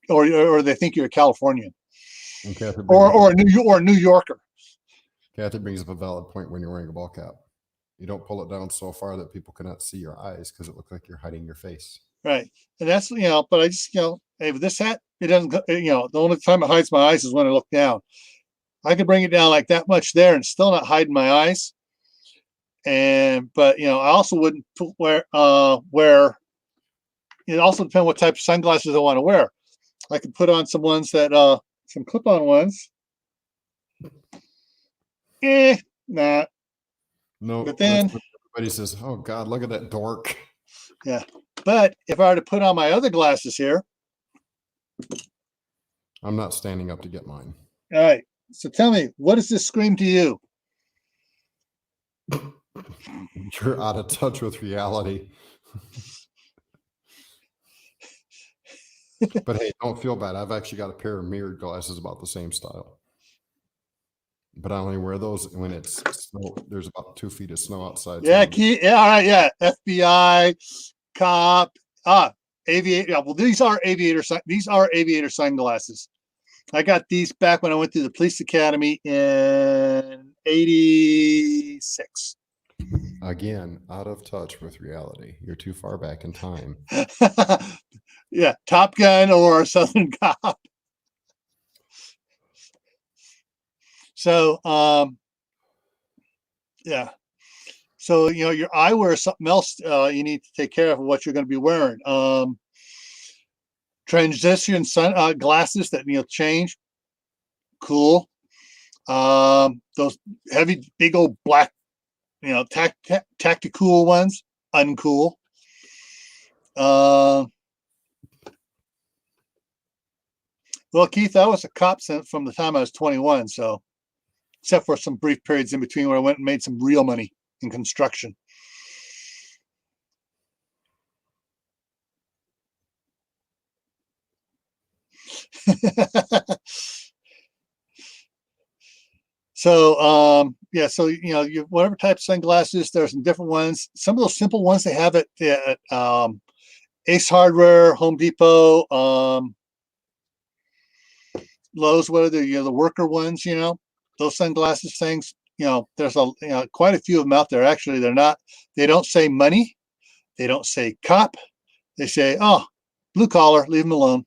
or they think you're a Californian, or a New Yorker. Kathy brings up a valid point when you're wearing a ball cap. You don't pull it down so far that people cannot see your eyes because it looks like you're hiding your face. Right. And that's, but I just, hey, with this hat, it doesn't, the only time it hides my eyes is when I look down. I could bring it down like that much there and still not hiding my eyes. But I also wouldn't wear, it also depends what type of sunglasses I want to wear. I could put on some ones that, some clip-on ones. Nah. No, but then everybody says, oh God, look at that dork. Yeah. But if I were to put on my other glasses here. I'm not standing up to get mine. All right. So tell me, what does this scream to you? You're out of touch with reality. But hey, don't feel bad. I've actually got a pair of mirrored glasses about the same style. But I only wear those when it's snow. There's about 2 feet of snow outside. Yeah, all right, yeah. FBI, cop, aviator. Yeah, well, these are aviator sunglasses. I got these back when I went to the police academy in '86. Again, out of touch with reality. You're too far back in time. Yeah, Top Gun or Southern Cop. So, yeah. So, your eyewear is something else you need to take care of what you're going to be wearing. Transition sun glasses that change. Cool. Those heavy, big old black, tactical ones. Uncool. Well, Keith, I was a cop from the time I was 21, so except for some brief periods in between where I went and made some real money in construction. So, yeah, so, you whatever type of sunglasses, there's some different ones. Some of those simple ones they have at Ace Hardware, Home Depot, Lowe's, what are the worker ones, those sunglasses things, there's quite a few of them out there. Actually, they don't say money. They don't say cop. They say, oh, blue collar, leave them alone.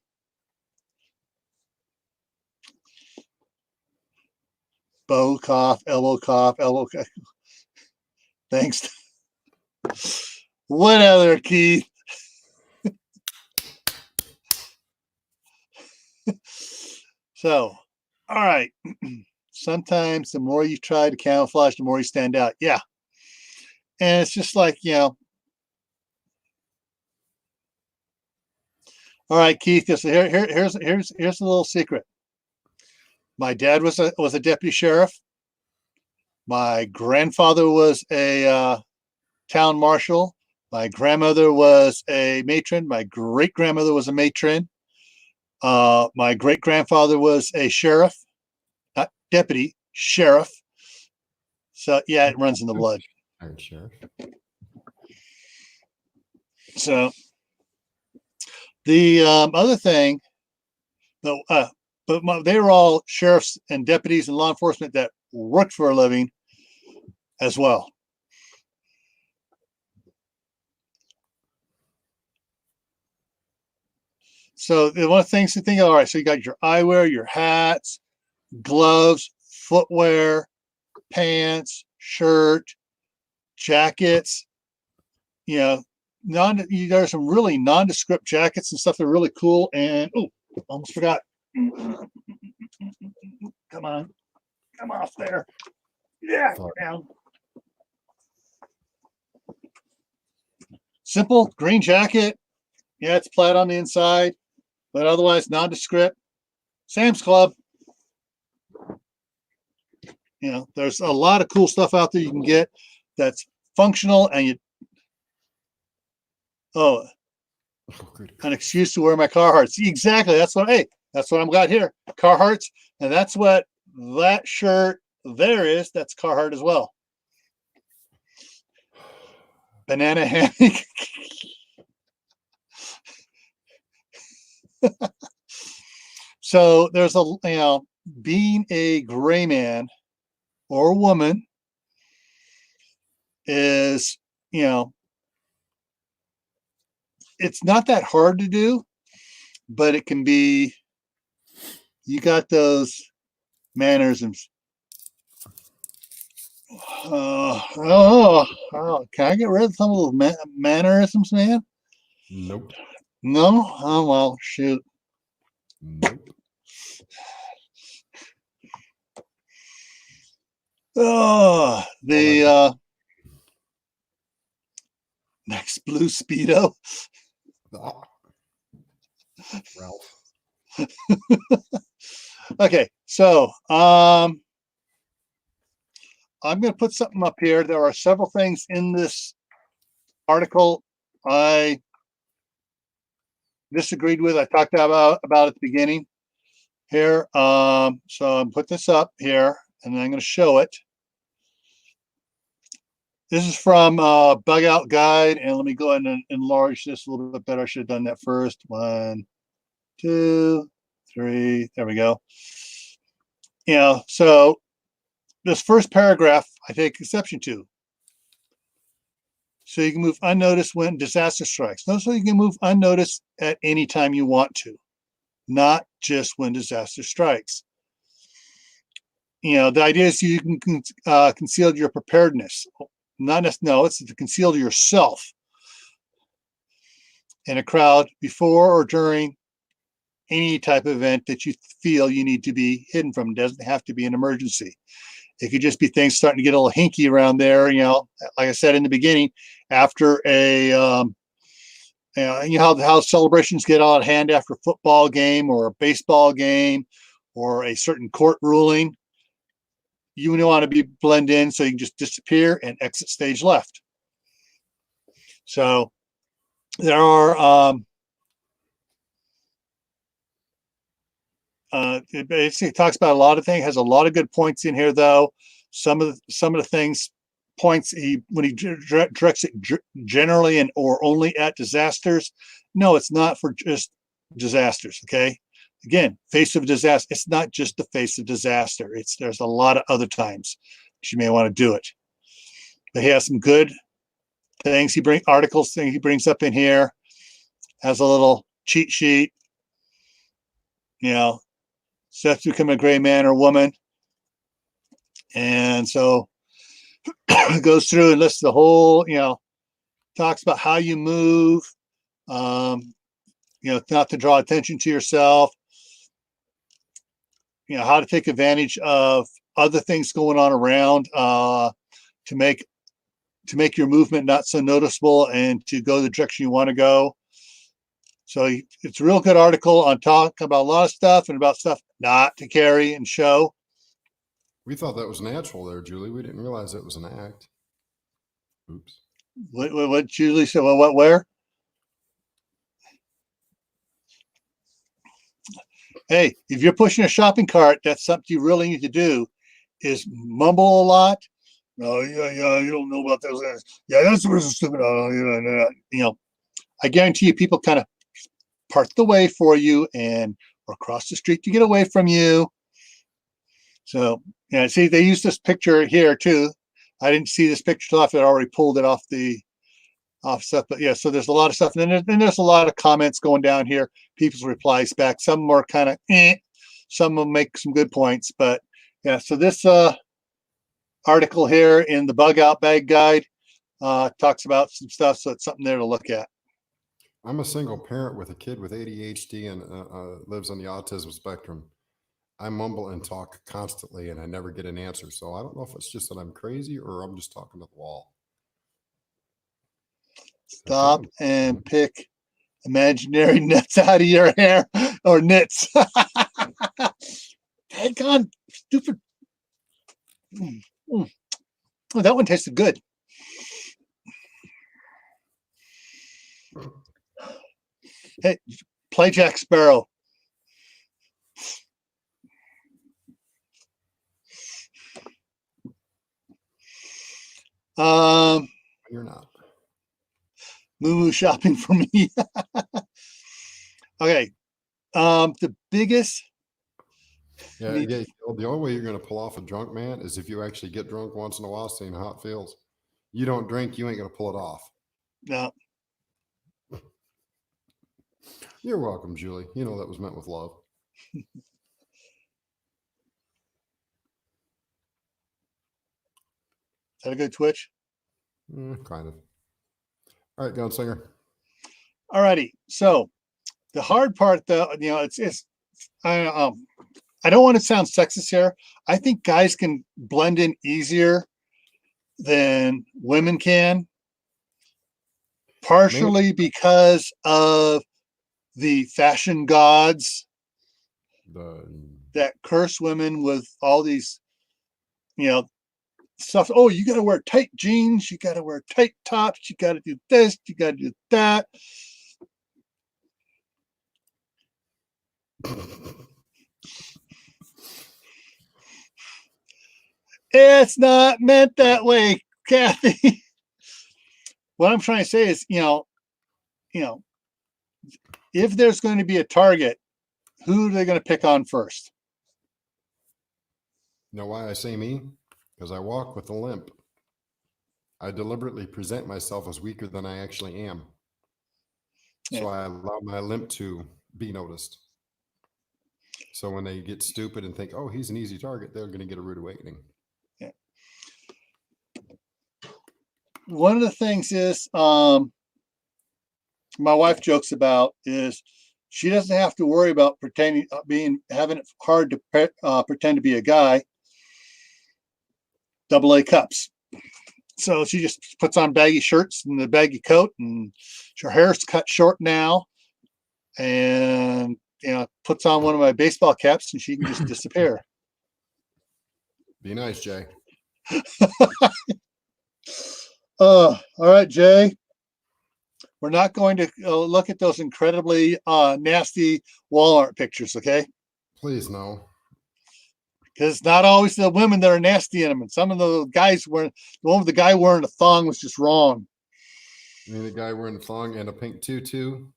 Bow cough, elbow cough, elbow cough. Thanks. What other, Keith? So, all right. Sometimes the more you try to camouflage, the more you stand out. Yeah. And it's just like, all right, Keith, here's a little secret. My dad was a deputy sheriff. My grandfather was a town marshal. My grandmother was a matron. My great grandmother was a matron. My great grandfather was a sheriff, not deputy, sheriff. So yeah, it runs in the blood. Sheriff. So the other thing, but they were all sheriffs and deputies and law enforcement that worked for a living as well. So one of the things to think of, all right, so you got your eyewear, your hats, gloves, footwear, pants, shirt, jackets, there's some really nondescript jackets and stuff that are really cool. And almost forgot. Come on, come off there. Yeah, down. Simple green jacket. Yeah, it's plaid on the inside, but otherwise nondescript. Sam's Club. There's a lot of cool stuff out there you can get that's functional, and an excuse to wear my Carhartts. Exactly. That's what I've got here. Carhartts, and that's what that shirt there is. That's Carhartt as well. Banana hammock. So there's being a gray man or woman is, it's not that hard to do, but it can be, you got those mannerisms. Can I get rid of some of those mannerisms, man? Nope. No? Oh, well, shoot. Nope. Oh, the next blue Speedo. Ralph. Okay, so I'm going to put something up here. There are several things in this article I disagreed with. I talked about at the beginning here. So I'm put this up here, and I'm going to show it. This is from Bug Out Guide, and let me go ahead and enlarge this a little bit better. I should have done that first. 1, 2, 3. There we go. So this first paragraph I take exception to. So you can move unnoticed when disaster strikes. No, so you can move unnoticed at any time you want to, not just when disaster strikes. The idea is you can conceal your preparedness. It's to conceal yourself in a crowd before or during any type of event that you feel you need to be hidden from. It doesn't have to be an emergency. It could just be things starting to get a little hinky around there. Like I said in the beginning, after how celebrations get out of hand after a football game or a baseball game or a certain court ruling. You want to be blend in so you can just disappear and exit stage left. So there are it basically talks about a lot of things, has a lot of good points in here though. Some of the things points when he directs it generally and or only at disasters. No, it's not for just disasters. Okay. Again, face of disaster. It's not just the face of disaster. There's a lot of other times you may want to do it. But he has some good things articles he brings up in here, has a little cheat sheet, steps to become a gray man or woman. And so it goes through and lists the whole, talks about how you move, not to draw attention to yourself, how to take advantage of other things going on around, to make your movement not so noticeable and to go the direction you want to go. So it's a real good article on talking about a lot of stuff and about stuff not to carry and show. We thought that was natural there, Julie. We didn't realize it was an act. Oops. What Julie said? Well, what, where? Hey, if you're pushing a shopping cart, that's something you really need to do, is mumble a lot. No, yeah, you don't know about those. Yeah, that's stupid. I guarantee you people kind of part the way for you or cross the street to get away from you. So, see, they use this picture here too. I didn't see this picture till after I already pulled it off stuff. But yeah, so there's a lot of stuff. And then there's a lot of comments going down here. People's replies back. Some more kind of some will make some good points. But yeah, so this article here in the Bug Out Bag Guide talks about some stuff. So it's something there to look at. I'm a single parent with a kid with ADHD and lives on the autism spectrum. I mumble and talk constantly and I never get an answer. So I don't know if it's just that I'm crazy or I'm just talking to the wall. Stop and pick imaginary nuts out of your hair or nits. Take on, stupid. Oh, that one tasted good. Hey, play Jack Sparrow. You're not. Moo shopping for me. Okay. The biggest. Yeah, the only way you're going to pull off a drunk man is if you actually get drunk once in a while, seeing how it feels. You don't drink, you ain't going to pull it off. No. You're welcome, Julie. You know that was meant with love. Is that a good twitch? Kind of. All right, Gunslinger. All righty. So the hard part, though, it's I don't want to sound sexist here. I think guys can blend in easier than women can, partially because of the fashion gods that curse women with all these, stuff. Oh, you got to wear tight jeans. You got to wear tight tops. You got to do this. You got to do that. It's not meant that way, Kathy. What I'm trying to say is, if there's going to be a target, who are they going to pick on first? You know why I say me? Because I walk with a limp. I deliberately present myself as weaker than I actually am. So I allow my limp to be noticed. So when they get stupid and think, oh, he's an easy target, they're going to get a rude awakening. Yeah. One of the things is, my wife jokes about is she doesn't have to worry about having it hard to pretend to be a guy. AA cups. So she just puts on baggy shirts and the baggy coat, and her hair's cut short now, and puts on one of my baseball caps, and she can just disappear. Be nice, Jay. All right, Jay. We're not going to look at those incredibly nasty wall art pictures, okay? Please, no. Because it's not always the women that are nasty in them. And some of the guys the one with the guy wearing a thong was just wrong. You mean the guy wearing a thong and a pink tutu?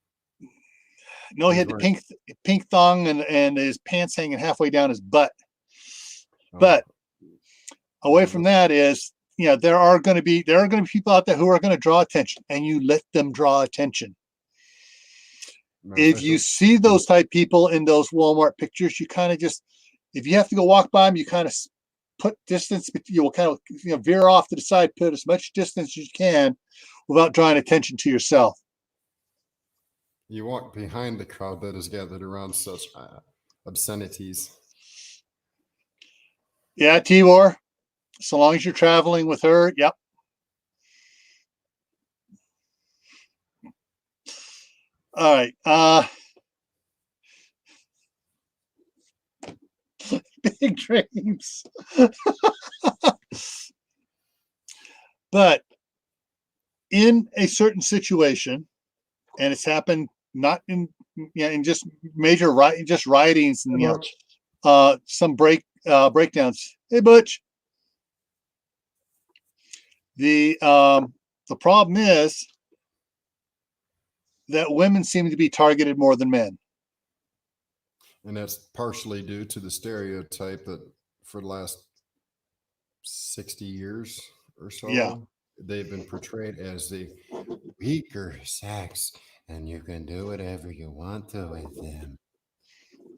No, he had the pink thong and his pants hanging halfway down his butt. Oh. But away from that is there are going to be people out there who are going to draw attention, and you let them draw attention. Matter of If fact, you those- see those type people in those Walmart pictures, you kind of just, if you have to go walk by them, you kind of put distance, you will kind of veer off to the side, put as much distance as you can without drawing attention to yourself. You walk behind the crowd that is gathered around such obscenities. Yeah, Tibor, so long as you're traveling with her, yep. All right. Big dreams. But in a certain situation, and it's happened not in in just major riotings and some breakdowns. Hey, Butch. The problem is that women seem to be targeted more than men. And that's partially due to the stereotype that for the last 60 years or so, Yeah. they've been portrayed as the weaker sex, and you can do whatever you want to with them.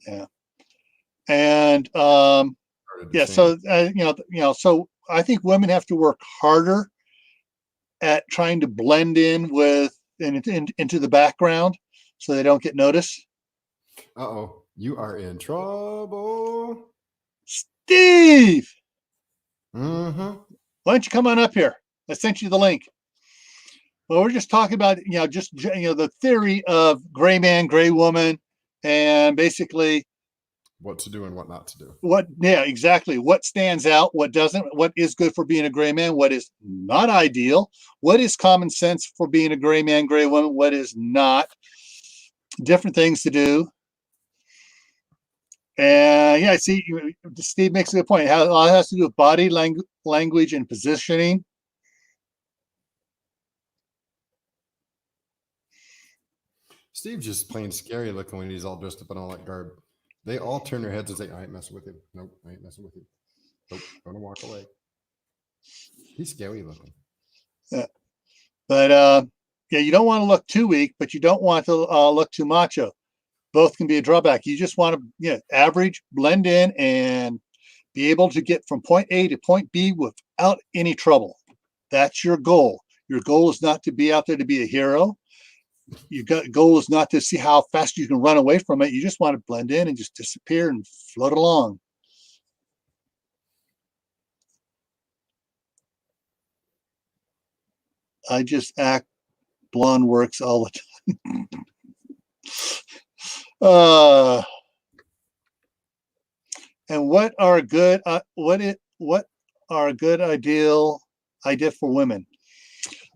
Yeah. And yeah, so so I think women have to work harder at trying to blend in with into the background so they don't get noticed. Uh-oh, you are in trouble. Steve, Mm-hmm. why don't you come on up here? I sent you the link. Well, we're just talking about just the theory of gray man, gray woman, and basically What to do and what not to do. exactly. What stands out, what doesn't, what is good for being a gray man, what is not ideal, what is common sense for being a gray man, gray woman, what is not, different things to do. And yeah, see, Steve makes a good point. How all it has to do with body language and positioning. Steve's just plain scary looking when he's all dressed up in all that garb. They all turn their heads and say, I ain't messing with you. Nope, I ain't messing with you. Nope, gonna walk away. He's scary looking. Yeah. But yeah, you don't want to look too weak, but you don't want to look too macho. Both can be a drawback. You just want to average, blend in, and be able to get from point A to point B without any trouble. That's your goal. Your goal is not to be out there to be a hero. Your goal is not to see how fast you can run away from it. You just want to blend in and just disappear and float along. I just act blonde works all the time. And what are good idea for women?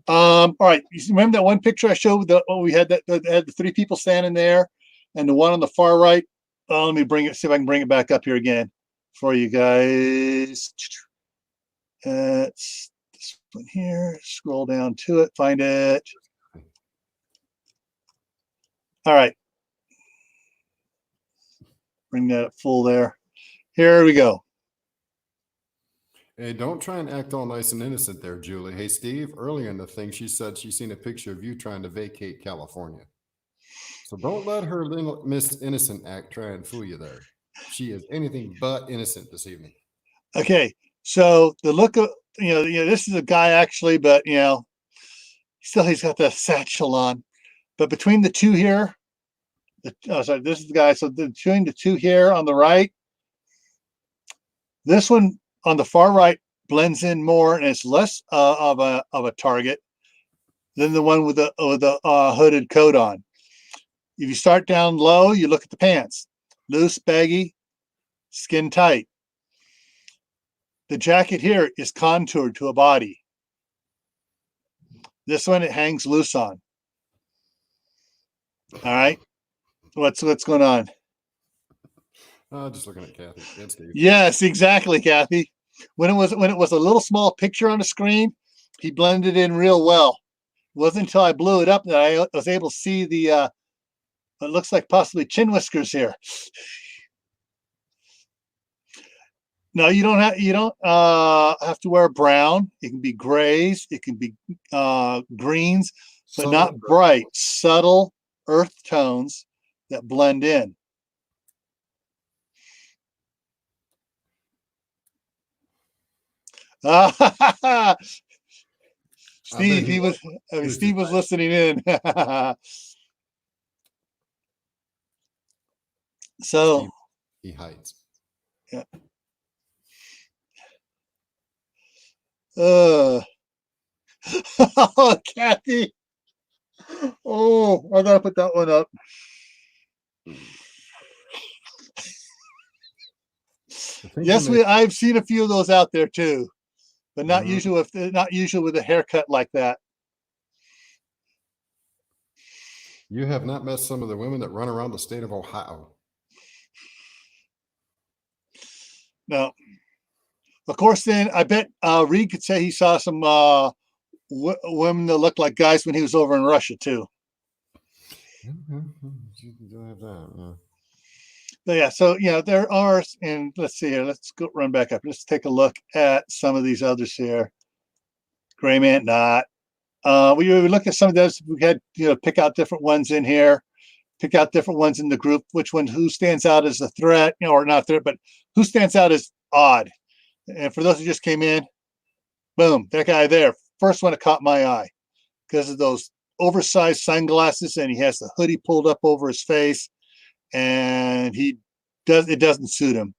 All right, you remember that one picture I showed we had that had the three people standing there, and the one on the far right. Let me see if I can bring it back up here again for you guys. It's this one here. Scroll down to it, find it. All right, bring that up full there. Here we go. Hey, don't try and act all nice and innocent there, Julie. Hey, Steve, earlier in the thing, she said she's seen a picture of you trying to vacate California. So don't let her little Miss Innocent act try and fool you there. She is anything but innocent this evening. Okay, so the look of this is a guy actually, but still he's got the satchel on. But between the two here, sorry, this is the guy. So between the two here on the right, this one on the far right blends in more, and it's less of a target than the one with the hooded coat on. If you start down low, you look at the pants, loose, baggy, skin tight. The jacket here is contoured to a body. This one it hangs loose on. All right, what's going on? Just looking at Kathy and Steve. Yes, exactly, Kathy. When it was a little small picture on the screen, he blended in real well. It wasn't until I blew it up that I was able to see the it looks like possibly chin whiskers here. No, you don't have to wear brown. It can be grays, it can be greens, but not Subtle. bright, subtle earth tones that blend in. I bet Steve, he was. He was Steve just was listening in. So, Steve. He hides. yeah. Uh, oh, Kathy. Oh, I gotta put that one up. I think Yes, I've seen a few of those out there too, but not Mhm. usually with a haircut like that. You have not met some of the women that run around the state of Ohio. No, of course. Then I bet Reed could say he saw some women that looked like guys when he was over in Russia too. You have that. Yeah. But yeah, so there are, and let's see here. Let's go run back up. Let's take a look at some of these others here. Gray man, not. We look at some of those. We had pick out different ones in here. Pick out different ones in the group. Who stands out as a threat, or not threat, but who stands out as odd. And for those who just came in, boom, that guy there, first one that caught my eye because of those oversized sunglasses, and he has the hoodie pulled up over his face, and it doesn't suit him.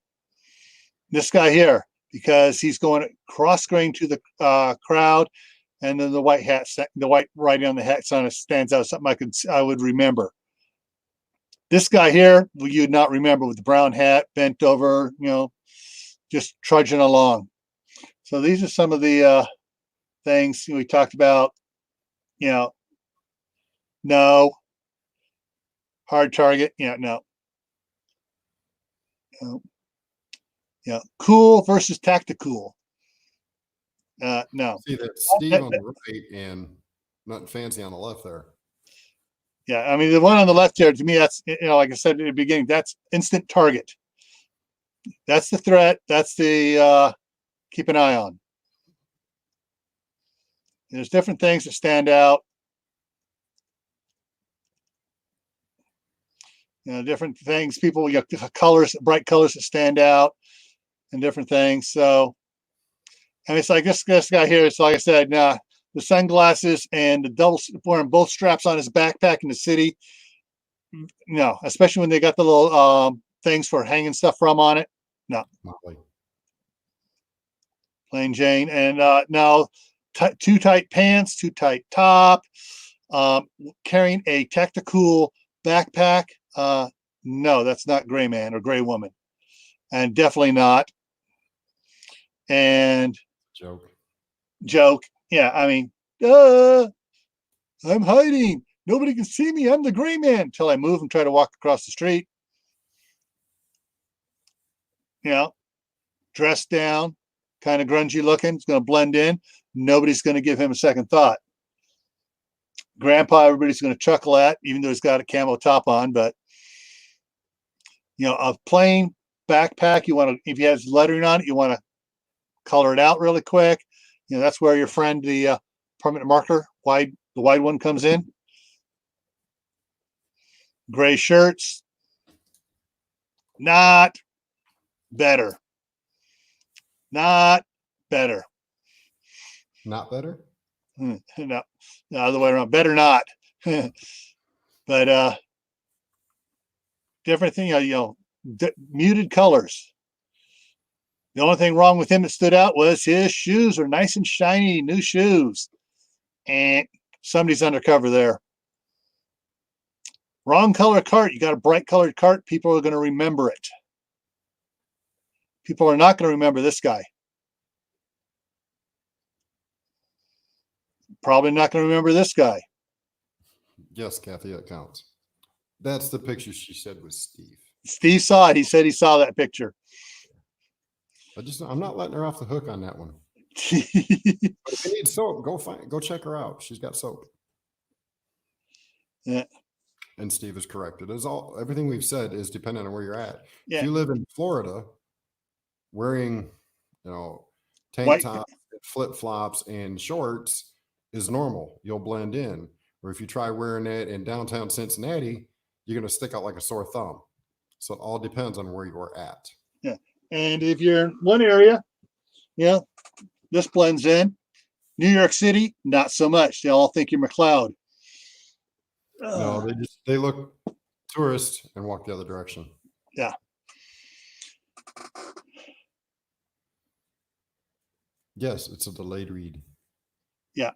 This guy here, because he's going cross grain to the crowd, and then the white writing on the hat stands out. Something I would remember. This guy here, you'd not remember, with the brown hat, bent over, just trudging along. So these are some of the things we talked about. No. Hard target. No. Cool versus tactical. No. See that Steve on the right and nothing fancy on the left there. Yeah, I mean the one on the left here, to me, that's like I said at the beginning, that's instant target. That's the threat. That's the keep an eye on. There's different things that stand out. Different things. People, colors, bright colors that stand out, and different things. So, and it's like this guy here. It's like I said, the sunglasses and the wearing both straps on his backpack in the city. No, especially when they got the little things for hanging stuff from on it. No, Molly. plain Jane. And now, too tight pants, too tight top, carrying a tactical backpack. No, that's not gray man or gray woman, and definitely not. And joke. Yeah, I mean, I'm hiding. Nobody can see me. I'm the gray man until I move and try to walk across the street. Dressed down, kind of grungy looking. It's going to blend in. Nobody's going to give him a second thought. Grandpa, everybody's going to chuckle at, even though he's got a camo top on. But a plain backpack, if he has lettering on it, you want to color it out really quick. That's where your friend, the permanent marker, the wide one, comes in. Gray shirts, not better. Not better. Not better? No, the other way around. Better not. But different thing, muted colors. The only thing wrong with him that stood out was his shoes are nice and shiny, new shoes. And somebody's undercover there. Wrong color cart. You got a bright colored cart. People are going to remember it. People are not going to remember this guy. Probably not going to remember this guy. Yes, Kathy, that counts. That's the picture she said was Steve. Steve saw it. He said he saw that picture. I'm not letting her off the hook on that one. But if you need soap, go check her out. She's got soap. Yeah. And Steve is correct. Everything we've said is dependent on where you're at. Yeah. If you live in Florida, wearing, tank White. top, flip flops, and shorts is normal. You'll blend in. Or if you try wearing it in downtown Cincinnati, you're going to stick out like a sore thumb. So it all depends on where you're at. Yeah. And if you're in one area, this blends in. New York City, not so much. They all think you're McLeod. No, they look tourist and walk the other direction. Yeah. Yes, it's a delayed read. Yeah.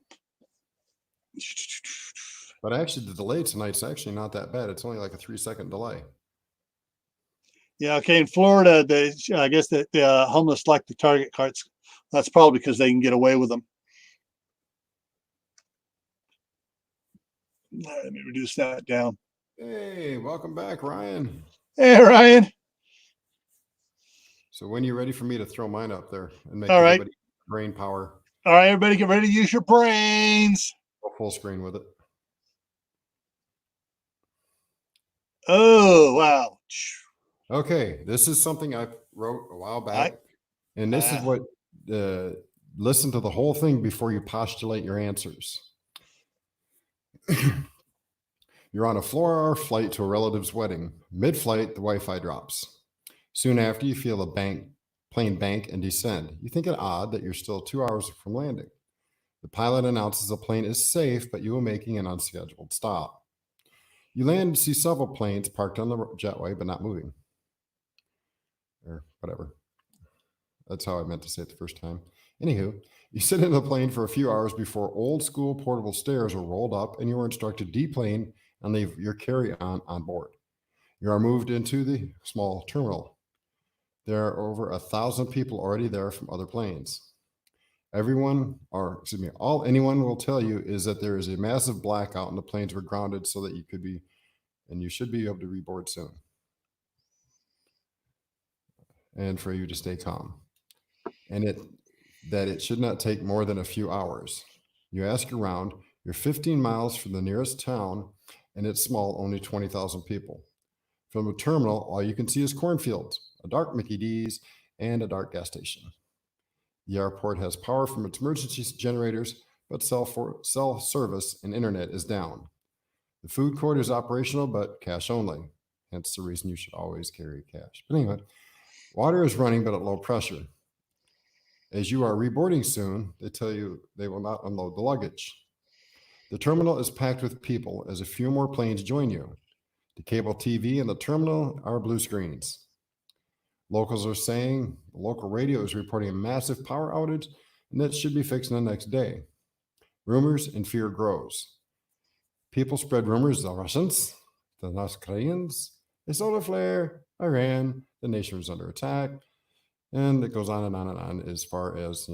But actually, the delay tonight's actually not that bad. It's only like a 3-second delay. Yeah. Okay. In Florida, I guess the homeless like the Target carts. That's probably because they can get away with them. Let me reduce that down. Hey, welcome back, Ryan. Hey, Ryan. So when you're ready for me to throw mine up there and make All right. everybody brain power. All right, everybody get ready to use your brains. Go full screen with it. Oh, wow. Okay, this is something I wrote a while back. And this is what, listen to the whole thing before you postulate your answers. You're on a 4-hour flight to a relative's wedding. Mid-flight, the Wi-Fi drops. Soon after, you feel the plane bank and descend. You think it odd that you're still 2 hours from landing. The pilot announces the plane is safe, but you are making an unscheduled stop. You land and see several planes parked on the jetway, but not moving. Or whatever. That's how I meant to say it the first time. Anywho, you sit in the plane for a few hours before old school portable stairs are rolled up and you are instructed to deplane and leave your carry-on board. You are moved into the small terminal. There are over 1,000 people already there from other planes. All anyone will tell you is that there is a massive blackout and the planes were grounded so that you should be able to reboard soon. And for you to stay calm. And it should not take more than a few hours. You ask around, you're 15 miles from the nearest town, and it's small, only 20,000 people. From the terminal, all you can see is cornfields, a dark Mickey D's, and a dark gas station. The airport has power from its emergency generators, but cell service and internet is down. The food court is operational, but cash only. Hence the reason you should always carry cash. But anyway, water is running, but at low pressure. As you are reboarding soon, they tell you they will not unload the luggage. The terminal is packed with people as a few more planes join you. The cable TV and the terminal are blue screens. Locals are saying the local radio is reporting a massive power outage and that should be fixed the next day. Rumors and fear grows. People spread rumors the Russians, the North Koreans, a solar flare, Iran, the nation was under attack. And it goes on and on and on as far as,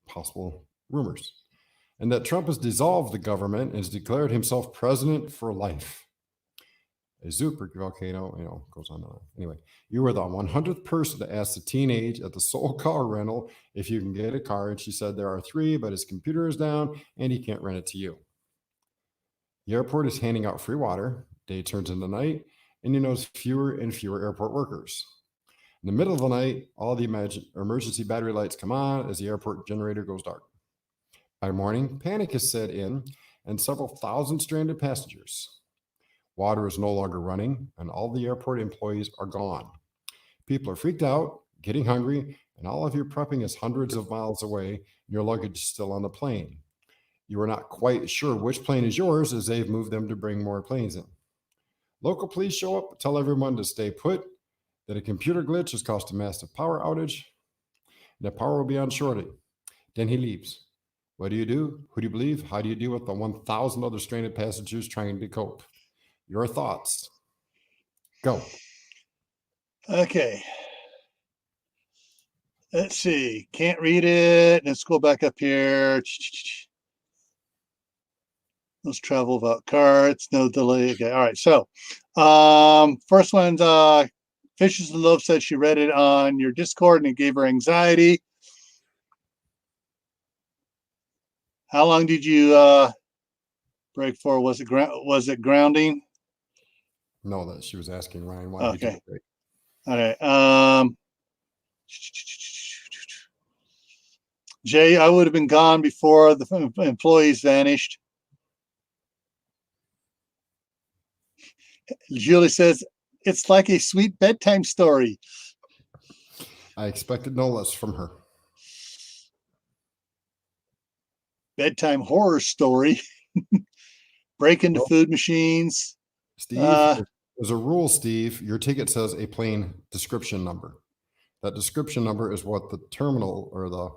possible rumors. And that Trump has dissolved the government and has declared himself president for life. A super volcano, goes on and on. Anyway, you were the 100th person to ask the teenage at the Soul car rental if you can get a car. And she said there are 3, but his computer is down and he can't rent it to you. The airport is handing out free water. Day turns into night and you notice fewer and fewer airport workers. In the middle of the night, all the emergency battery lights come on as the airport generator goes dark. By morning, panic has set in and several thousand stranded passengers. Water is no longer running and all the airport employees are gone. People are freaked out, getting hungry, and all of your prepping is hundreds of miles away and your luggage is still on the plane. You are not quite sure which plane is yours as they've moved them to bring more planes in. Local police show up, tell everyone to stay put, that a computer glitch has caused a massive power outage, and the power will be on shortly. Then he leaves. What do you do? Who do you believe? How do you deal with the 1,000 other stranded passengers trying to cope? Your thoughts. Go. Okay. Let's see. Can't read it. Let's go back up here. Let's travel without carts. No delay. Okay. All right. So, first one's Fishes and Love said she read it on your Discord and it gave her anxiety. How long did you break for? Was it grounding? No, that she was asking Ryan why he took a break. All right. Jay, I would have been gone before the employees vanished. Julie says, it's like a sweet bedtime story. I expected no less from her. Bedtime horror story. Break into food machines. Steve, there's a rule, Steve. Your ticket says a plane description number. That description number is what the terminal or the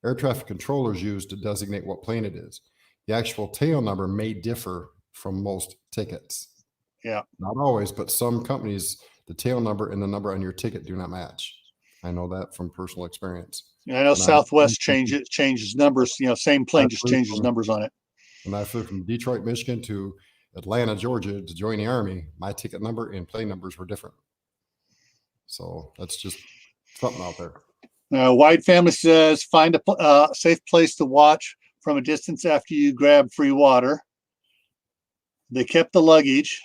air traffic controllers use to designate what plane it is. The actual tail number may differ from most tickets. Yeah. Not always, but some companies, the tail number and the number on your ticket do not match. I know that from personal experience. Yeah, I know Southwest changes numbers. Same plane just changes numbers on it. When I flew from Detroit, Michigan to Atlanta, Georgia to join the Army, my ticket number and plane numbers were different. So that's just something out there. White Family says, find a safe place to watch from a distance after you grab free water. They kept the luggage.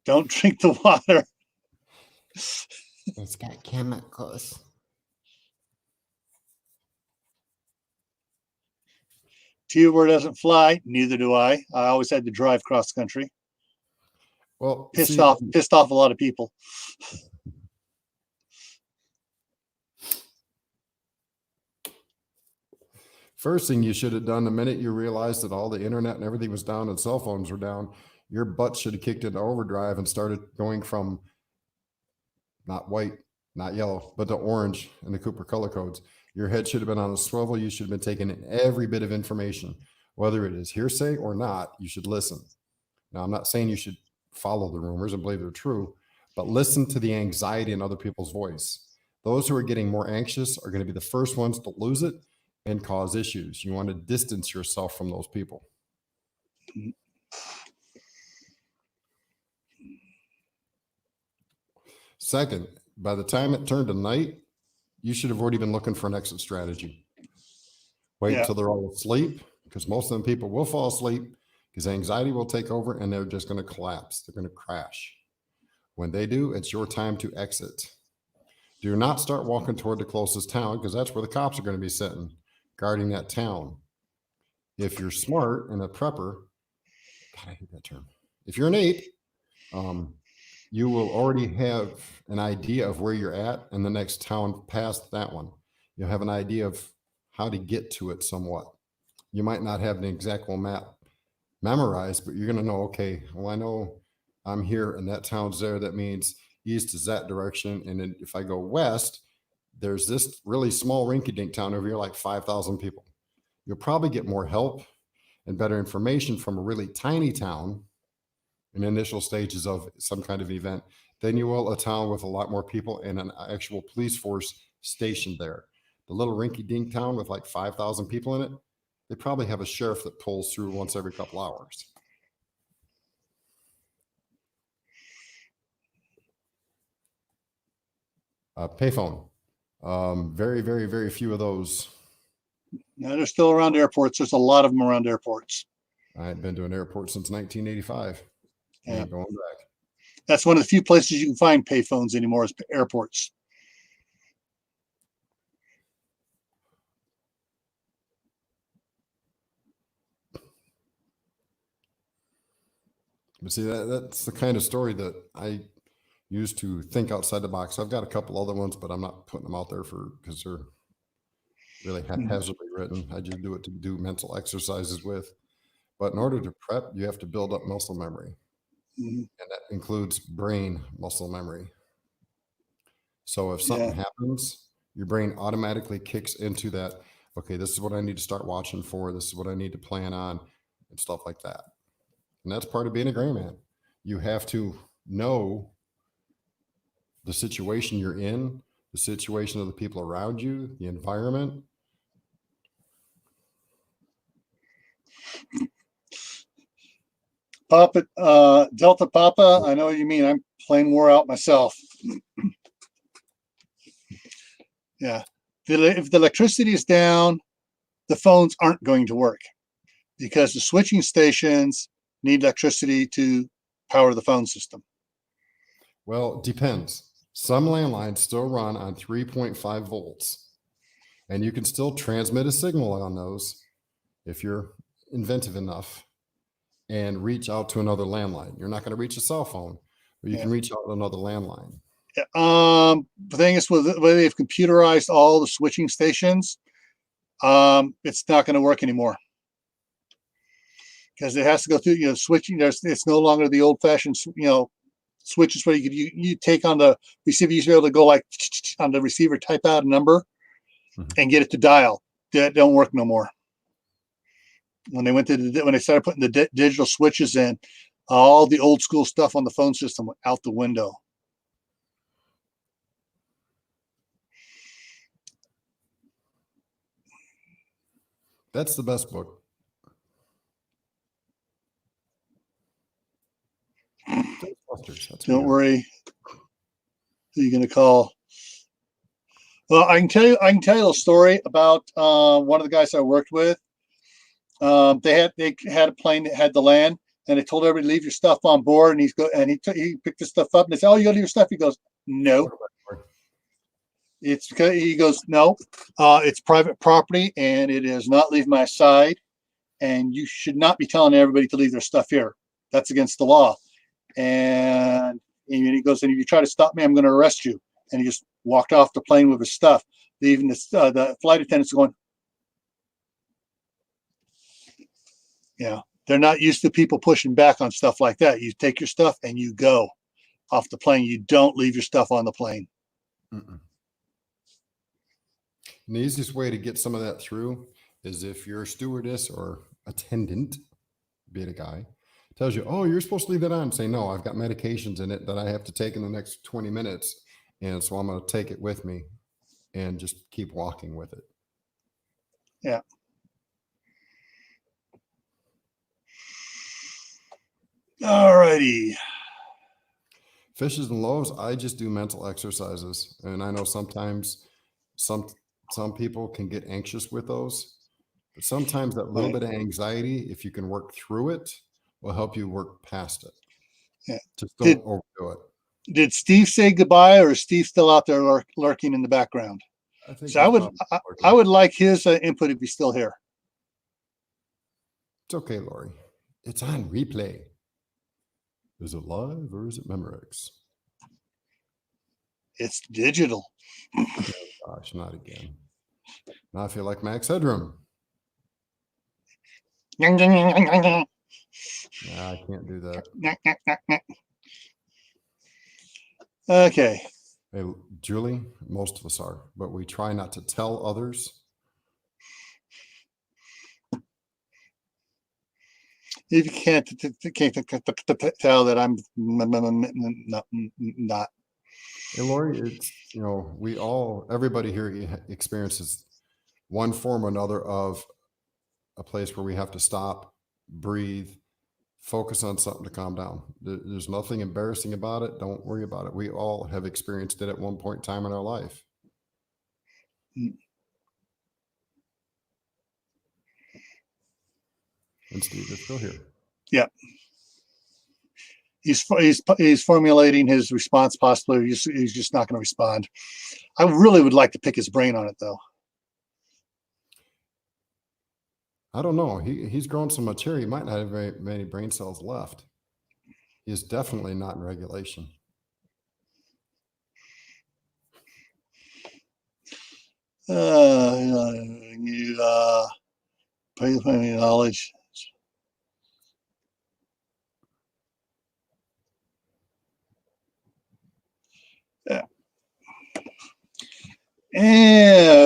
Don't drink the water. It's got chemicals. T-word doesn't fly. Neither do I. I always had to drive cross country. Well, pissed off a lot of people. First thing you should have done the minute you realized that all the internet and everything was down and cell phones were down, your butt should have kicked into overdrive and started going from not white, not yellow, but to orange in the Cooper color codes. Your head should have been on a swivel. You should have been taking in every bit of information, whether it is hearsay or not. You should listen. Now, I'm not saying you should follow the rumors and believe they're true, but listen to the anxiety in other people's voice. Those who are getting more anxious are going to be the first ones to lose it and cause issues. You want to distance yourself from those people. Second, by the time it turned to night, you should have already been looking for an exit strategy. Wait until they're all asleep, because most of them people will fall asleep because anxiety will take over and they're just going to collapse. They're going to crash. When they do, it's your time to exit. Do not start walking toward the closest town, because that's where the cops are going to be sitting, guarding that town. If you're smart and a prepper, God, I hate that term. If you're an ape, you will already have an idea of where you're at in the next town past that one. You'll have an idea of how to get to it somewhat. You might not have an exact map memorized, but you're going to know, okay, well, I know I'm here and that town's there. That means east is that direction. And then if I go west, there's this really small rinky-dink town over here, like 5,000 people. You'll probably get more help and better information from a really tiny town in initial stages of some kind of event than you will a town with a lot more people and an actual police force stationed there. The little rinky-dink town with like 5,000 people in it, they probably have a sheriff that pulls through once every couple hours. Payphone. Very, very, very few of those. No, they're still around airports. There's a lot of them around airports. I ain't been to an airport since 1985. Yeah. Ain't going back. That's one of the few places you can find payphones anymore is airports. But see, that's the kind of story that I used to think outside the box. I've got a couple other ones, but I'm not putting them out there because they're really haphazardly written. I just do it to do mental exercises with. But in order to prep, you have to build up muscle memory. And that includes brain muscle memory. So if something happens, your brain automatically kicks into that, okay, this is what I need to start watching for. This is what I need to plan on and stuff like that. And that's part of being a gray man. You have to know the situation you're in, the situation of the people around you, the environment. Papa, Delta Papa, I know what you mean. I'm playing war out myself. Yeah. If the electricity is down, the phones aren't going to work because the switching stations need electricity to power the phone system. Well, depends. Some landlines still run on 3.5 volts, and you can still transmit a signal on those if you're inventive enough and reach out to another landline. You're not going to reach a cell phone, but you can reach out to another landline. The thing is, with the way they've computerized all the switching stations, it's not going to work anymore because it has to go through, switching. It's no longer the old-fashioned, switches where you take on the receiver. You used to be able to go like on the receiver, type out a number, and get it to dial. That don't work no more. When they started putting the digital switches in, all the old school stuff on the phone system went out the window. That's the best book. Don't worry. Who are you going to call? Well, I can tell you a story about one of the guys I worked with. They had a plane that had the land, and they told everybody to leave your stuff on board. And he picked the stuff up, and they said, "Oh, you got to leave your stuff." He goes, "No." It's because he goes, "No, it's private property, and it is not leave my side, and you should not be telling everybody to leave their stuff here. That's against the law." And he goes, "And if you try to stop me, I'm going to arrest you." And he just walked off the plane with his stuff, leaving the flight attendants going, they're not used to people pushing back on stuff like that. You take your stuff and you go off the plane. You don't leave your stuff on the plane. And the easiest way to get some of that through is if your stewardess or attendant, be it a guy, tells you, "Oh, you're supposed to leave that on." Say, "No, I've got medications in it that I have to take in the next 20 minutes. And so I'm going to take it with me," and just keep walking with it. Yeah. All righty. Fishes and loaves, I just do mental exercises. And I know sometimes some people can get anxious with those, but sometimes that little bit of anxiety, if you can work through it, will help you work past it. Yeah. Just don't overdo it. Did Steve say goodbye, or is Steve still out there lurking in the background? I think so I would like his input if he's still here. It's okay, Lori. It's on replay. Is it live or is it Memorex? It's digital. Oh, gosh, not again. Now I feel like Max Headroom. Nah, I can't do that. Okay. Hey, Julie, most of us are, but we try not to tell others. If you can't tell that I'm not. Hey, Lori, it's, everybody here experiences one form or another of a place where we have to stop, breathe, focus on something to calm down. There's nothing embarrassing about it. Don't worry about it. We all have experienced it at one point in time in our life. And Steve is still here. Yeah. He's formulating his response possibly. He's just not going to respond. I really would like to pick his brain on it, though. I don't know. He's grown so much here, he might not have very many brain cells left. He is definitely not in regulation. Knowledge. Yeah.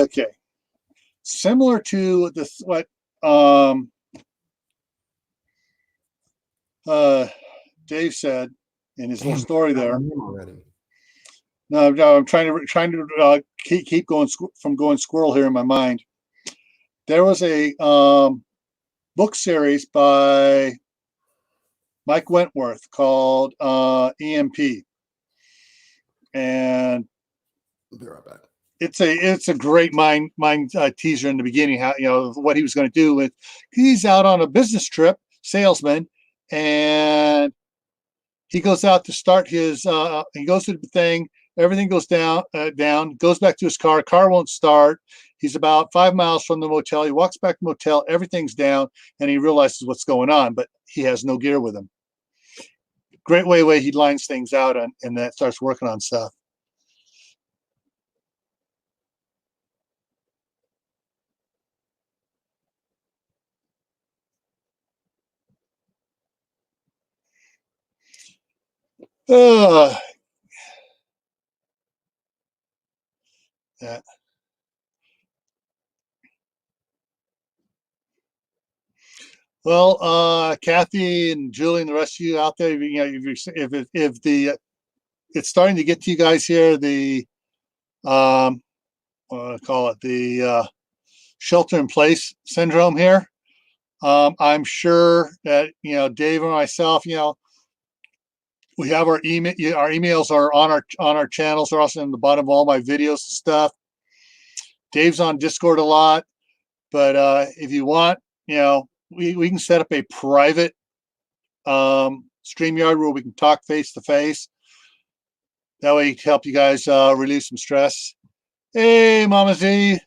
Okay. Similar to this, what Dave said in his little story there. No, I'm trying to keep going from going squirrel here in my mind. There was a book series by Mike Wentworth called EMP, and we'll be right back. It's a great mind teaser in the beginning. How what he was going to do with, he's out on a business trip, salesman, and he goes out to start his, he goes to the thing, everything goes down, goes back to his car won't start. He's about 5 miles from the motel. He walks back to the motel, everything's down, and he realizes what's going on, but he has no gear with him. Great way he lines things out and that starts working on stuff. Uh, yeah. Well, Kathy and Julie and the rest of you out there, you know, if the it's starting to get to you guys here, the what do I call it, the shelter in place syndrome here. I'm sure that, you know, Dave and myself, you know, we have our email. Our emails are on our channels. They're also in the bottom of all my videos and stuff. Dave's on Discord a lot, but if you want, you know, we can set up a private StreamYard where we can talk face to face. That way, help you guys relieve some stress. Hey, Mama Z.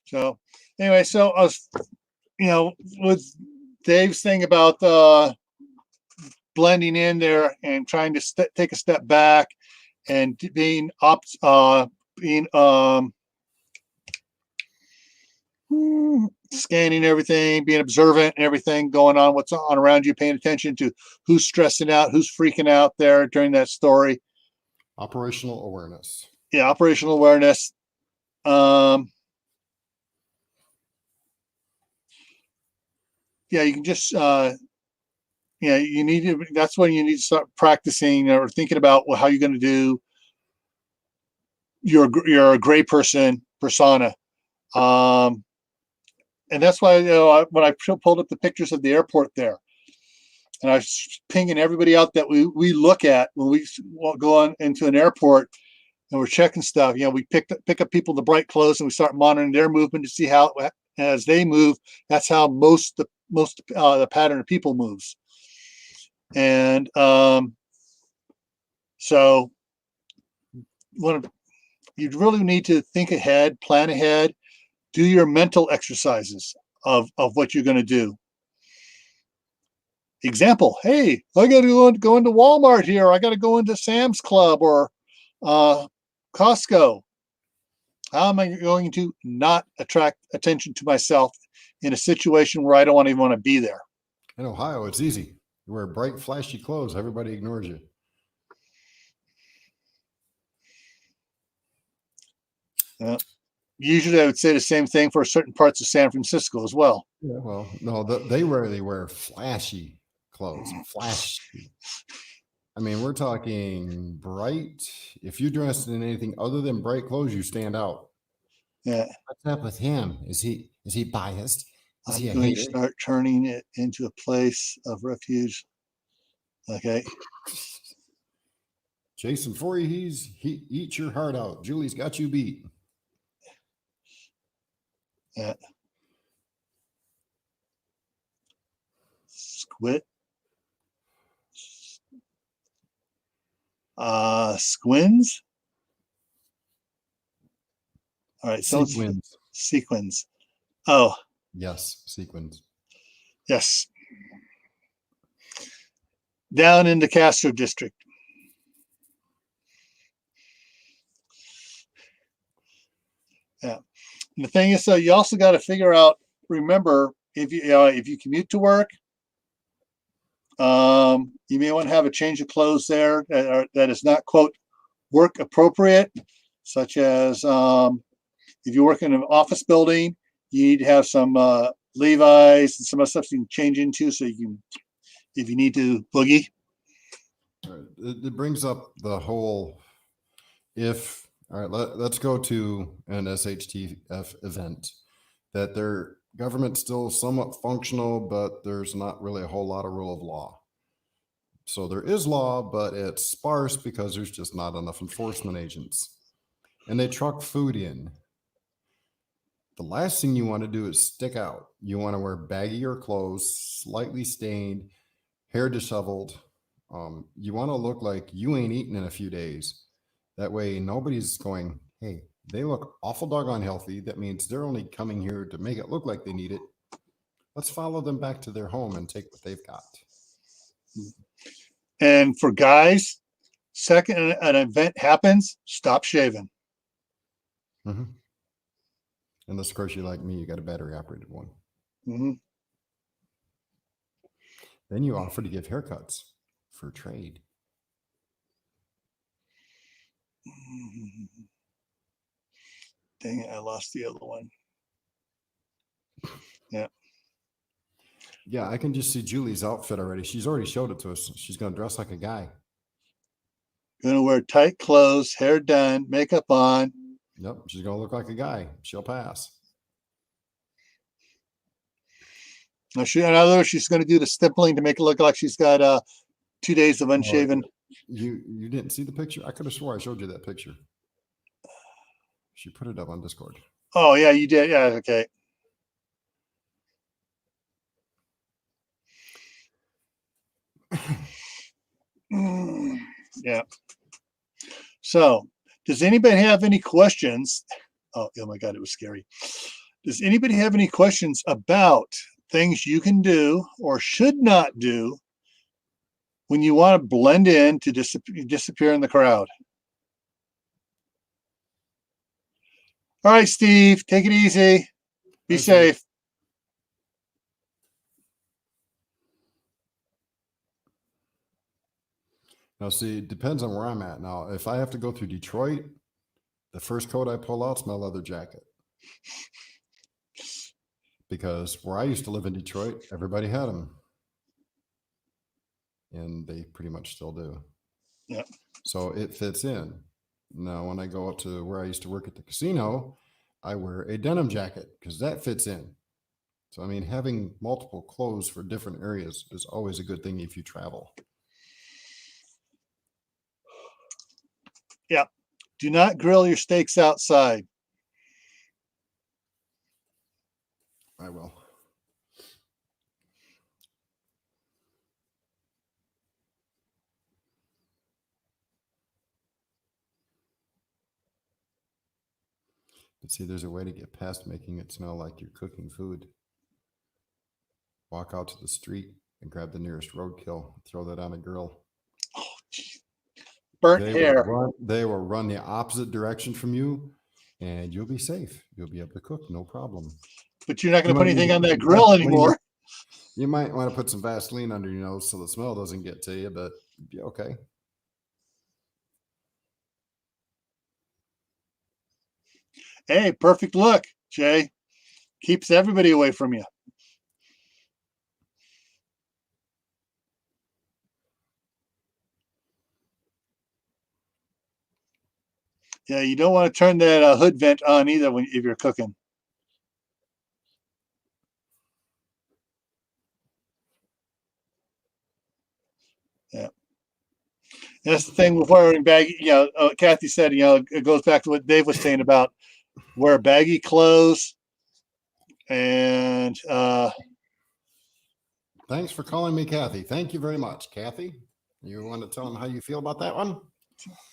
So, anyway, so I was, you know, with Dave's thing about blending in there and trying to take a step back and being scanning everything, being observant and everything going on, what's on around you, paying attention to who's stressing out, who's freaking out there during that story. Operational awareness. Yeah, operational awareness. Yeah, you can just yeah, you need to, that's when you need to start practicing or thinking about how you're going to do your gray person persona. And that's why, you know, when I pulled up the pictures of the airport there, and I was pinging everybody out that we look at when we go on into an airport and we're checking stuff. You know, we pick up people in the bright clothes and we start monitoring their movement to see how, as they move, that's how most the pattern of people moves. And so you really need to think ahead, plan ahead, do your mental exercises of what you're going to do. Example, hey, I got to go into Walmart here. I got to go into Sam's Club or Costco. How am I going to not attract attention to myself in a situation where I don't even want to be there? In Ohio, it's easy. You wear bright, flashy clothes. Everybody ignores you. Usually I would say the same thing for certain parts of San Francisco as well. Yeah, well, no, they rarely wear flashy clothes. Flashy. I mean, we're talking bright. If you're dressed in anything other than bright clothes, you stand out. Yeah. What's up with him? Is he biased? Is he a I'm going hater? to start turning it into a place of refuge. Okay. Jason Voorhees, he eats your heart out. Julie's got you beat. Yeah. Squid. Squins. All right. So Sequins. Sequins. Oh. Yes, sequins. Yes. Down in the Castro district. Yeah. And the thing is, so you also got to figure out. Remember, if you commute to work, you may want to have a change of clothes there that is not, quote, work appropriate, such as if you work in an office building, you need to have some Levi's and some other stuff you can change into so you can, if you need to boogie. It brings up the whole all right, let's go to an SHTF event that their government's still somewhat functional, but there's not really a whole lot of rule of law. So there is law, but it's sparse because there's just not enough enforcement agents. And they truck food in. The last thing you want to do is stick out. You want to wear baggier clothes, slightly stained, hair disheveled. You want to look like you ain't eaten in a few days. That way, nobody's going, hey, they look awful doggone healthy. That means they're only coming here to make it look like they need it. Let's follow them back to their home and take what they've got. And for guys, second an event happens, stop shaving. Mm-hmm. Unless, of course, you're like me, you got a battery operated one. Mm-hmm. Then you offer to give haircuts for trade. Dang it, I lost the other one. Yeah. Yeah, I can just see Julie's outfit already. She's already showed it to us. She's going to dress like a guy. Gonna wear tight clothes, hair done, makeup on. Yep, she's going to look like a guy. She'll pass. Now in other words, she's going to do the stippling to make it look like she's got 2 days of unshaven. You didn't see the picture? I could have swore I showed you that picture. She put it up on Discord. Oh yeah, you did. Yeah, okay. Yeah. So, does anybody have any questions? Oh my God, it was scary. Does anybody have any questions about things you can do or should not do when you want to blend in to disappear in the crowd? All right, Steve, take it easy. Be safe. Now, see, it depends on where I'm at. Now, if I have to go through Detroit, the first coat I pull out is my leather jacket. Because where I used to live in Detroit, everybody had them. And they pretty much still do. Yeah. So it fits in. Now, when I go up to where I used to work at the casino, I wear a denim jacket because that fits in. So, I mean, having multiple clothes for different areas is always a good thing if you travel. Yeah. Do not grill your steaks outside. I will. But see, there's a way to get past making it smell like you're cooking food. Walk out to the street and grab the nearest roadkill, throw that on a grill. Oh, geez. Burnt hair. They will run the opposite direction from you, and you'll be safe. You'll be able to cook, no problem. But you're not going to put anything on that grill anymore. You might want to put some Vaseline under your nose so the smell doesn't get to you, but you'll be okay. Hey, perfect look, Jay. Keeps everybody away from you. Yeah, you don't want to turn that hood vent on either if you're cooking. Yeah. That's the thing with wearing baggy, Kathy said, it goes back to what Dave was saying about wear baggy clothes. And thanks for calling me Kathy. Thank you very much, Kathy. You want to tell them how you feel about that one?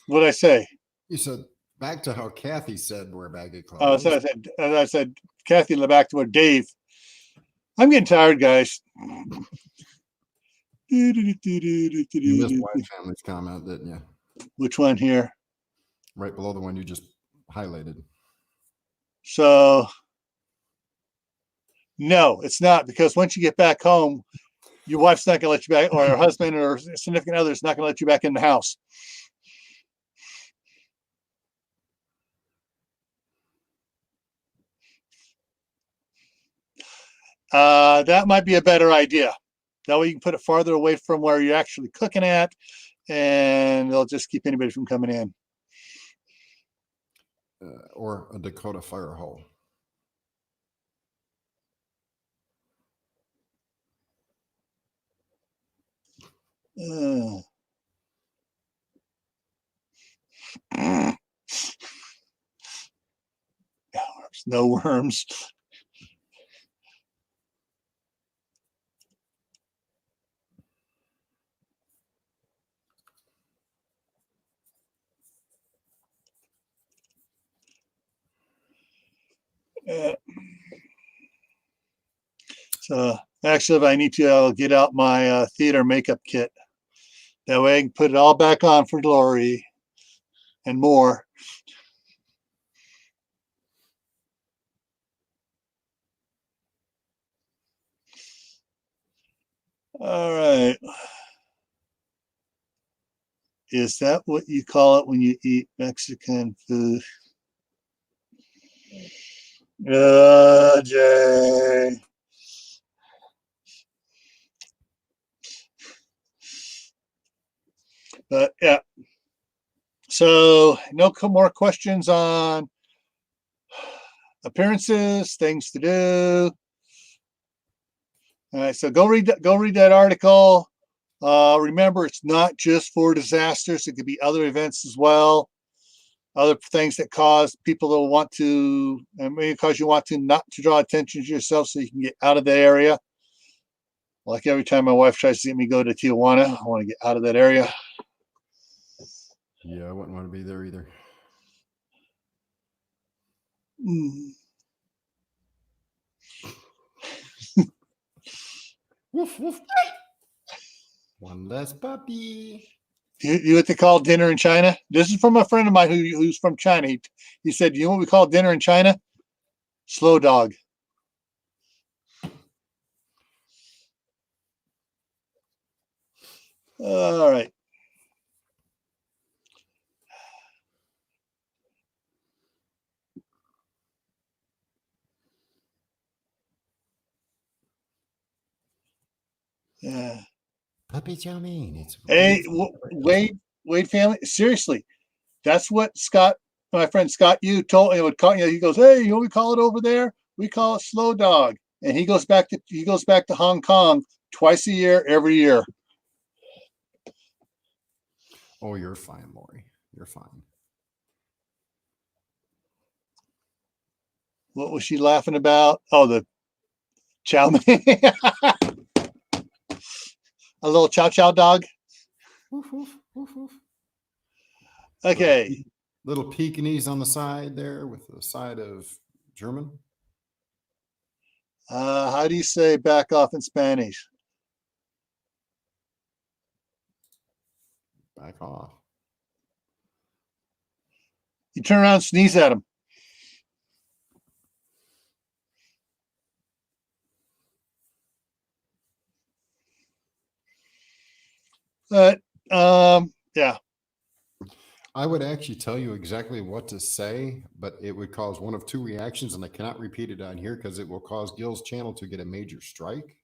What'd I say? You said back to how Kathy said wear baggy clothes. So I said, Kathy, back to what Dave. I'm getting tired, guys. You missed White Family's comment, didn't you? Which one here? Right below the one you just highlighted. So, no, it's not, because once you get back home, your wife's not going to let you back, or your husband or significant other is not going to let you back in the house. That might be a better idea. That way you can put it farther away from where you're actually cooking at, and they'll just keep anybody from coming in. Or a Dakota fire hole. no worms. So actually, if I need to, I'll get out my theater makeup kit. That way I can put it all back on for Lori and more. All right. Is that what you call it when you eat Mexican food? Jay. But yeah. So no more questions on appearances, things to do. All right, so go read that article. Remember, it's not just for disasters. It could be other events as well. Other things that cause people to want to, and maybe cause you want to not to draw attention to yourself so you can get out of the area. Like every time my wife tries to get me to go to Tijuana, I want to get out of that area. Yeah, I wouldn't want to be there either. Woof, woof. One less puppy. You what they call dinner in China? This is from a friend of mine who's from China. He said, you know what we call dinner in China? Slow dog. All right. Yeah. Puppy chow mein. It's Hey, Wade family. Seriously, that's what my friend Scott, told me. He goes, hey, you know what we call it over there? We call it slow dog. And he goes back to Hong Kong twice a year, every year. Oh, you're fine, Lori. You're fine. What was she laughing about? Oh, the chow mein. A little chow chow dog. Woof, woof, woof, woof. Okay. Little Pekingese on the side there with the side of German. How do you say back off in Spanish? Back off. You turn around and sneeze at him. But yeah. I would actually tell you exactly what to say, but it would cause one of two reactions, and I cannot repeat it on here because it will cause Gil's channel to get a major strike.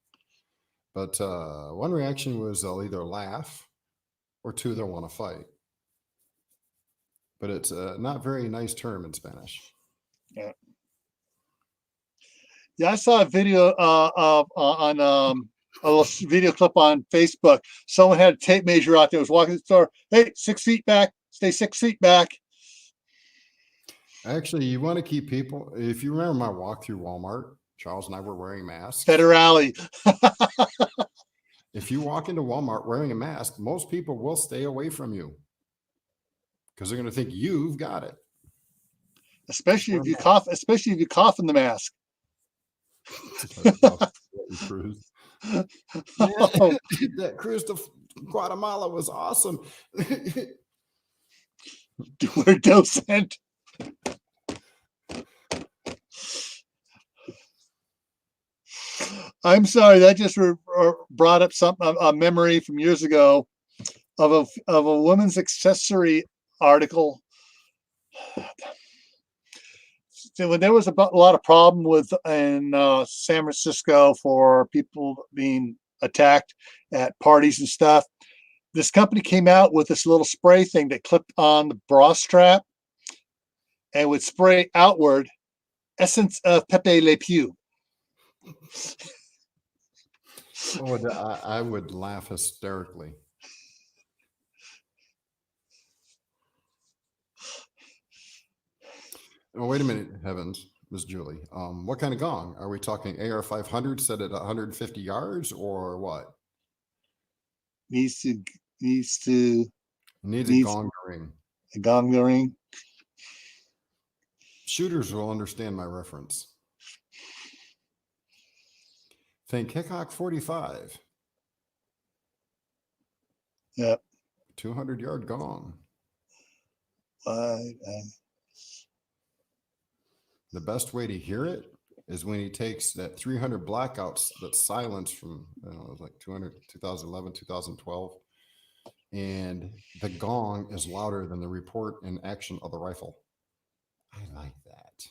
But one reaction was they'll either laugh or two, they'll want to fight. But it's not very nice term in Spanish. Yeah. Yeah, I saw a video on a little video clip on Facebook. Someone had a tape measure out there, was walking the store. Hey, 6 feet back, stay 6 feet back. Actually, you want to keep people, if you remember my walk through Walmart, Charles and I were wearing masks. Federale. If you walk into Walmart wearing a mask, most people will stay away from you because they're going to think you've got it. Especially if you cough in the mask. That cruise to Guatemala was awesome. We're docent. I'm sorry, that just brought up a memory from years ago of a women's accessory article. So when there was a lot of problem in San Francisco for people being attacked at parties and stuff, this company came out with this little spray thing that clipped on the bra strap and would spray outward essence of Pepe Le Pew. Oh, I would laugh hysterically. Oh, wait a minute, heavens. Miss Julie. What kind of gong? Are we talking AR 500 set at 150 yards or what? Needs to Needs a needs gong to ring. a gong ring. Shooters will understand my reference. Think Hickok 45. Yep. 200-yard gong. Uh, The best way to hear it is when he takes that 300 blackouts, that silence from it was like 2011, 2012, and the gong is louder than the report and action of the rifle. I like that.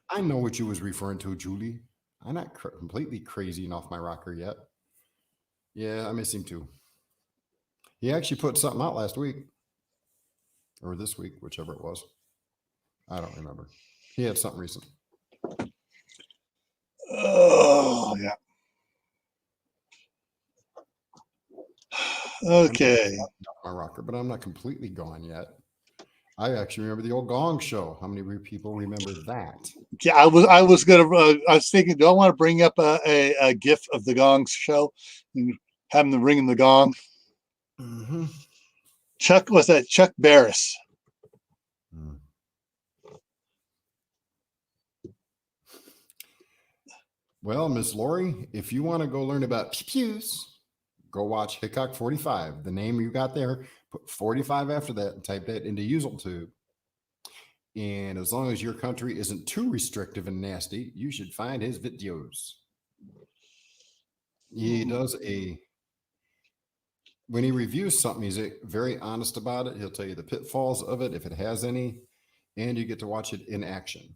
I know what you was referring to, Julie. I'm not completely crazy and off my rocker yet. Yeah, I miss him too. He actually put something out last week or this week, whichever it was. I don't remember. He had something recent. Oh yeah. Okay. My rocker, but I'm not completely gone yet. I actually remember the old Gong Show. How many people remember that? Yeah, I was thinking, do I want to bring up a GIF of the Gong Show and have them ringing the gong? Mm-hmm. Chuck Barris? Mm. Well, Miss Lori, if you want to go learn about pews, go watch Hickok 45. The name you got there, put 45 after that and type that into YouTube. And as long as your country isn't too restrictive and nasty, you should find his videos. He does when he reviews something, he's very honest about it. He'll tell you the pitfalls of it, if it has any, and you get to watch it in action.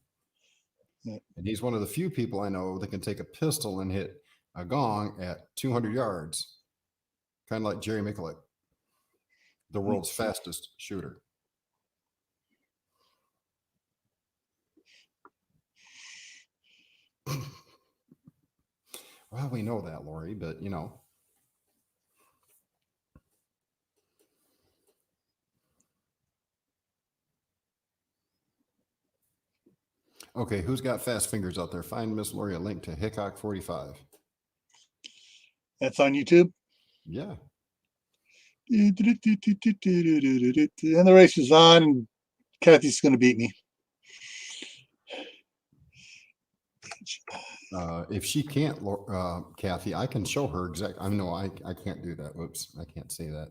Yeah. And he's one of the few people I know that can take a pistol and hit a gong at 200 yards, kind of like Jerry Mikulek, the world's fastest shooter. Well, we know that, Lori, but you know. Okay, who's got fast fingers out there? Find Miss Lori a link to Hickok 45. That's on YouTube? Yeah. And the race is on, and Kathy's going to beat me. If she can't, Kathy, I can show her exactly. I know I can't do that. Whoops, I can't say that.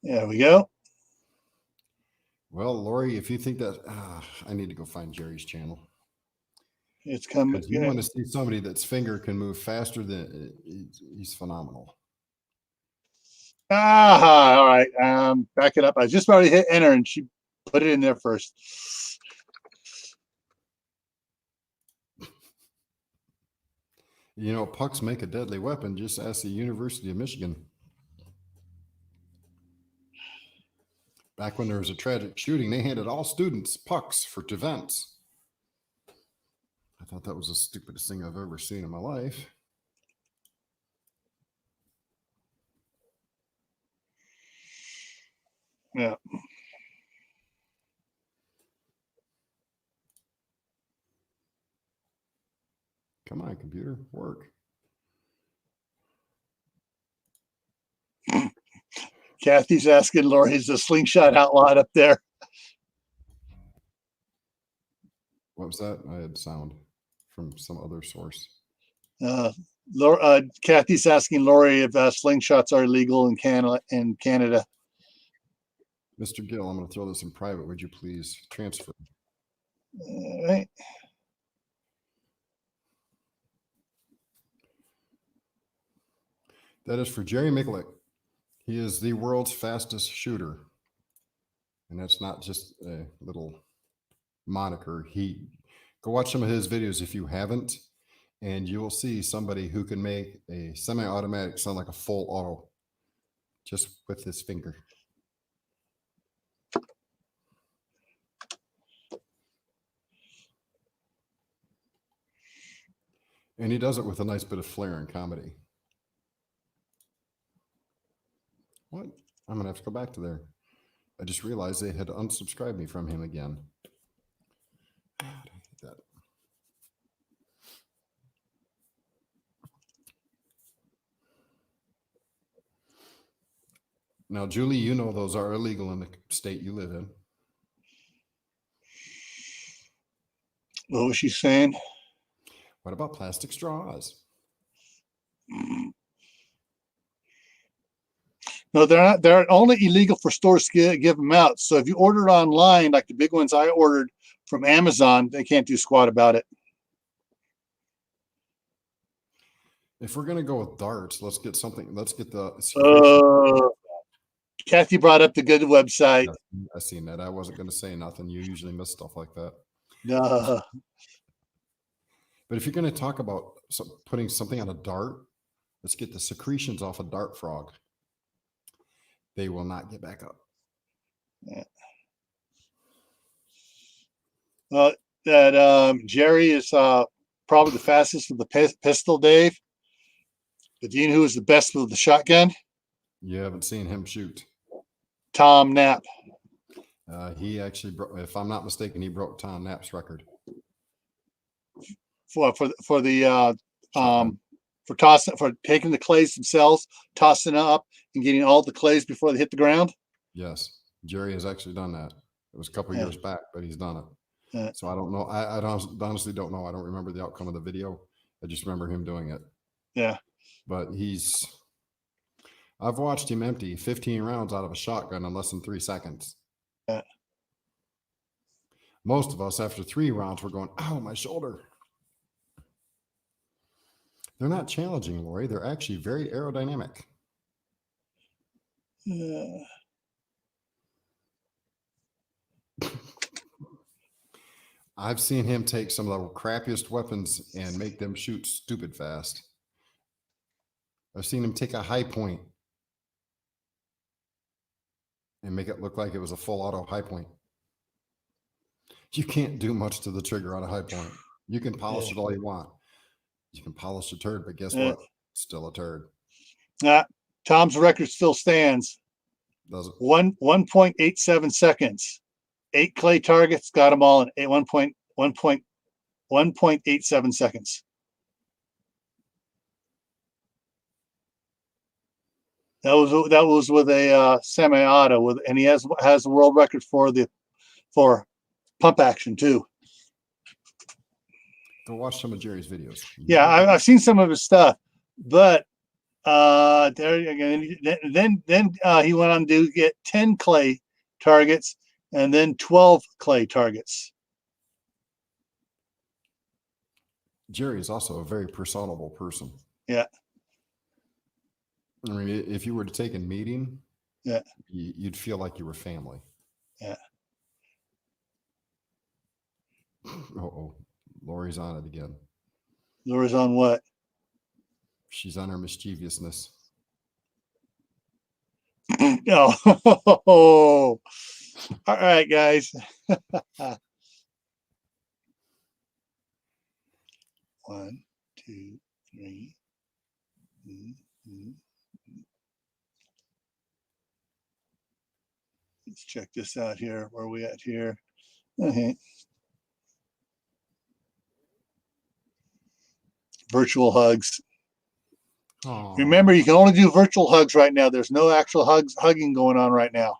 There we go. Well, Lori, if you think that, I need to go find Jerry's channel. It's coming. If you want to see somebody that's finger can move faster than he's phenomenal. All right. Back it up. I just already hit enter and she put it in there first. You know, pucks make a deadly weapon. Just ask the University of Michigan. Back when there was a tragic shooting, they handed all students pucks for defense. I thought that was the stupidest thing I've ever seen in my life. Yeah. Come on, computer, work. Kathy's asking Lori, is the slingshot outlawed up there? What was that? I had sound from some other source. Kathy's asking Lori if slingshots are legal in Canada. Mr. Gill, I'm going to throw this in private. Would you please transfer? All right. That is for Jerry Mikulek. He is the world's fastest shooter. And that's not just a little moniker. Go watch some of his videos if you haven't, and you will see somebody who can make a semi-automatic sound like a full auto just with his finger. And he does it with a nice bit of flair and comedy. What I'm going to have to go back to there. I just realized they had unsubscribed me from him again. God, I hate that. Now, Julie, you know those are illegal in the state you live in. What was she saying? What about plastic straws? No, they're not. They're only illegal for stores to give them out. So if you order it online, like the big ones I ordered from Amazon, they can't do squat about it. If we're going to go with darts, let's get something. Let's get the. Kathy brought up the good website. I seen that. I wasn't going to say nothing. You usually miss stuff like that. But if you're going to talk about putting something on a dart, let's get the secretions off a dart frog. They will not get back up. Yeah. Jerry is probably the fastest with the pistol, Dave. But do you know who is the best with the shotgun? You haven't seen him shoot. Tom Knapp. He actually broke, if I'm not mistaken, he broke Tom Knapp's record For taking the clays themselves, tossing up and getting all the clays before they hit the ground. Yes, Jerry has actually done that. It was a couple years back, but he's done it. So I don't know. I honestly don't know. I don't remember the outcome of the video. I just remember him doing it. Yeah. But I've watched him empty 15 rounds out of a shotgun in less than 3 seconds. Yeah. Most of us, after 3 rounds, we're going, ow, my shoulder. They're not challenging, Lori. They're actually very aerodynamic. I've seen him take some of the crappiest weapons and make them shoot stupid fast. I've seen him take a high point and make it look like it was a full auto high point. You can't do much to the trigger on a high point. You can polish it all you want. You can polish a turd, but guess what? Still a turd. Tom's record still stands. Does it? 1.87 seconds. 8 clay targets, got them all in 1.87 seconds. That was with a semi-auto and he has the world record for pump action too. Go watch some of Jerry's videos. Yeah, I've seen some of his stuff, but there again. Then he went on to get 10 clay targets and then 12 clay targets. Jerry is also a very personable person. Yeah. I mean, if you were to take a meeting, yeah, you'd feel like you were family. Yeah. Uh-oh. Lori's on it again. Lori's on what? She's on her mischievousness. Oh, all right, guys. 1, 2, 3. Let's check this out here. Where are we at here? Okay. Virtual hugs. Aww. Remember, you can only do virtual hugs right now. There's no actual hugging going on right now.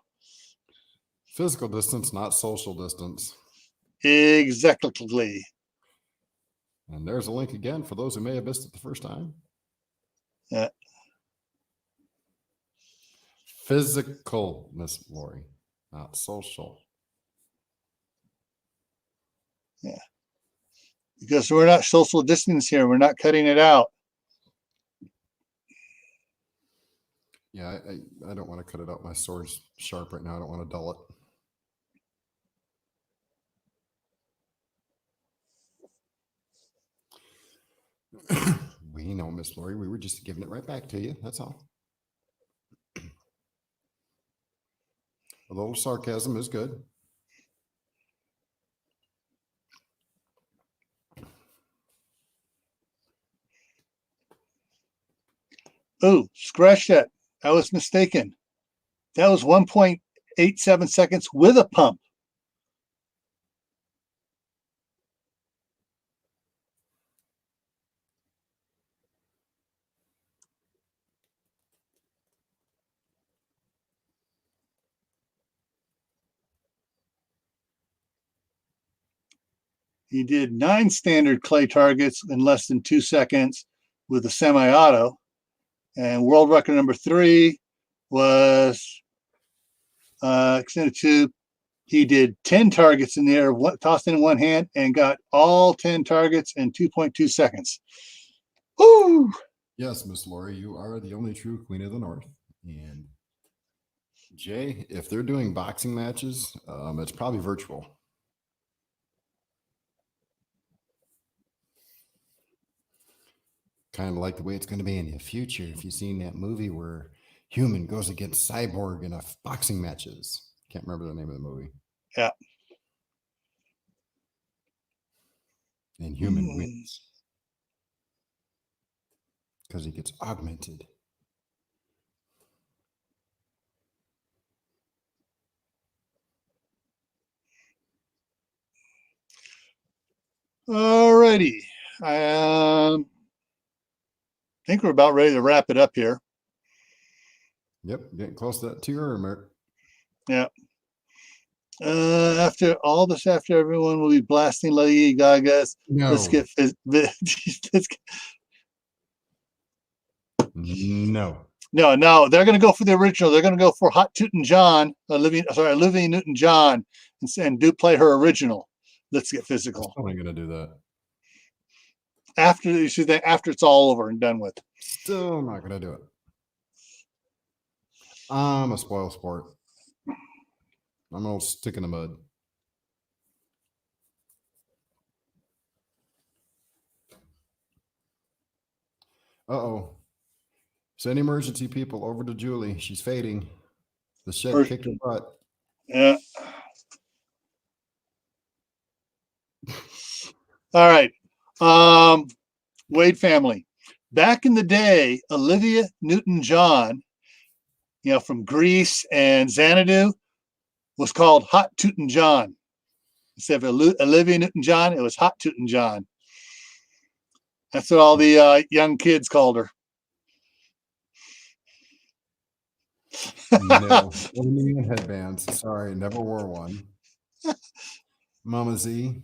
Physical distance, not social distance. Exactly. And there's a link again for those who may have missed it the first time. Yeah. Physicalness, Lori, not social. Yeah. Because we're not social distance here. We're not cutting it out. Yeah, I don't want to cut it out. My sword's sharp right now. I don't want to dull it. We know, Miss Lori. We were just giving it right back to you. That's all. A little sarcasm is good. Oh, scratch that. I was mistaken. That was 1.87 seconds with a pump. He did 9 standard clay targets in less than 2 seconds with a semi-auto. And world record number 3 was extended tube. He did 10 targets in the air, tossed in one hand, and got all 10 targets in 2.2 seconds. Woo! Yes, Miss Lori, you are the only true Queen of the North. And Jay, if they're doing boxing matches, it's probably virtual. Kind of like the way it's going to be in the future. If you've seen that movie where human goes against cyborg in a boxing matches. Can't remember the name of the movie. Yeah. And human wins. Because he gets augmented. Alrighty. I think we're about ready to wrap it up here. Yep, getting close to that 2 hour mark. Yeah. After all this, after everyone will be blasting Lady Gaga's. No. Let's get No, they're going to go for the original. They're going to go for Hot Tootin' John, Olivia Newton-John, and do play her original. Let's Get Physical. I'm only going to do that. After it's all over and done with. Still not going to do it. I'm a spoiled sport. I'm going to stick in the mud. Uh-oh. Send emergency people over to Julie. She's fading. The shed kicked her butt. Yeah. All right. Wade family. Back in the day, Olivia Newton-John, from Grease and Xanadu, was called Hot Tootin' John. Instead of Olivia Newton-John, it was Hot Tootin' John. That's what all the young kids called her. No, neon headbands. Sorry, never wore one. Mama Z,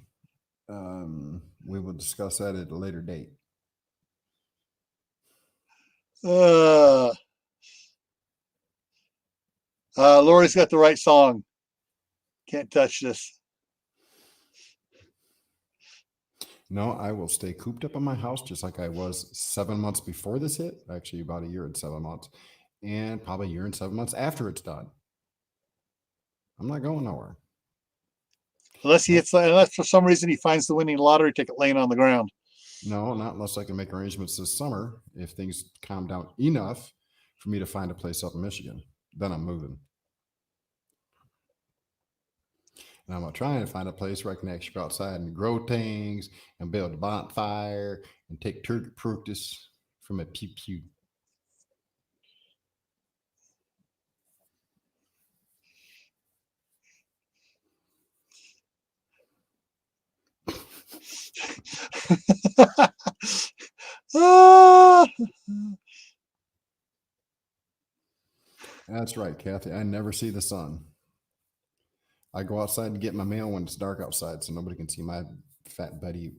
we will discuss that at a later date. Lori's got the right song. Can't touch this. No, I will stay cooped up in my house just like I was 7 months before this hit. Actually, about a year and 7 months. And probably a year and 7 months after it's done. I'm not going nowhere. Unless for some reason he finds the winning lottery ticket laying on the ground. No, not unless I can make arrangements this summer. If things calm down enough for me to find a place up in Michigan, then I'm moving. And I'm trying to find a place where I can actually go outside and grow things and build a bonfire and take turkey practice from a pew pew. That's right, Kathy. I never see the sun. I go outside to get my mail when it's dark outside so nobody can see my fat belly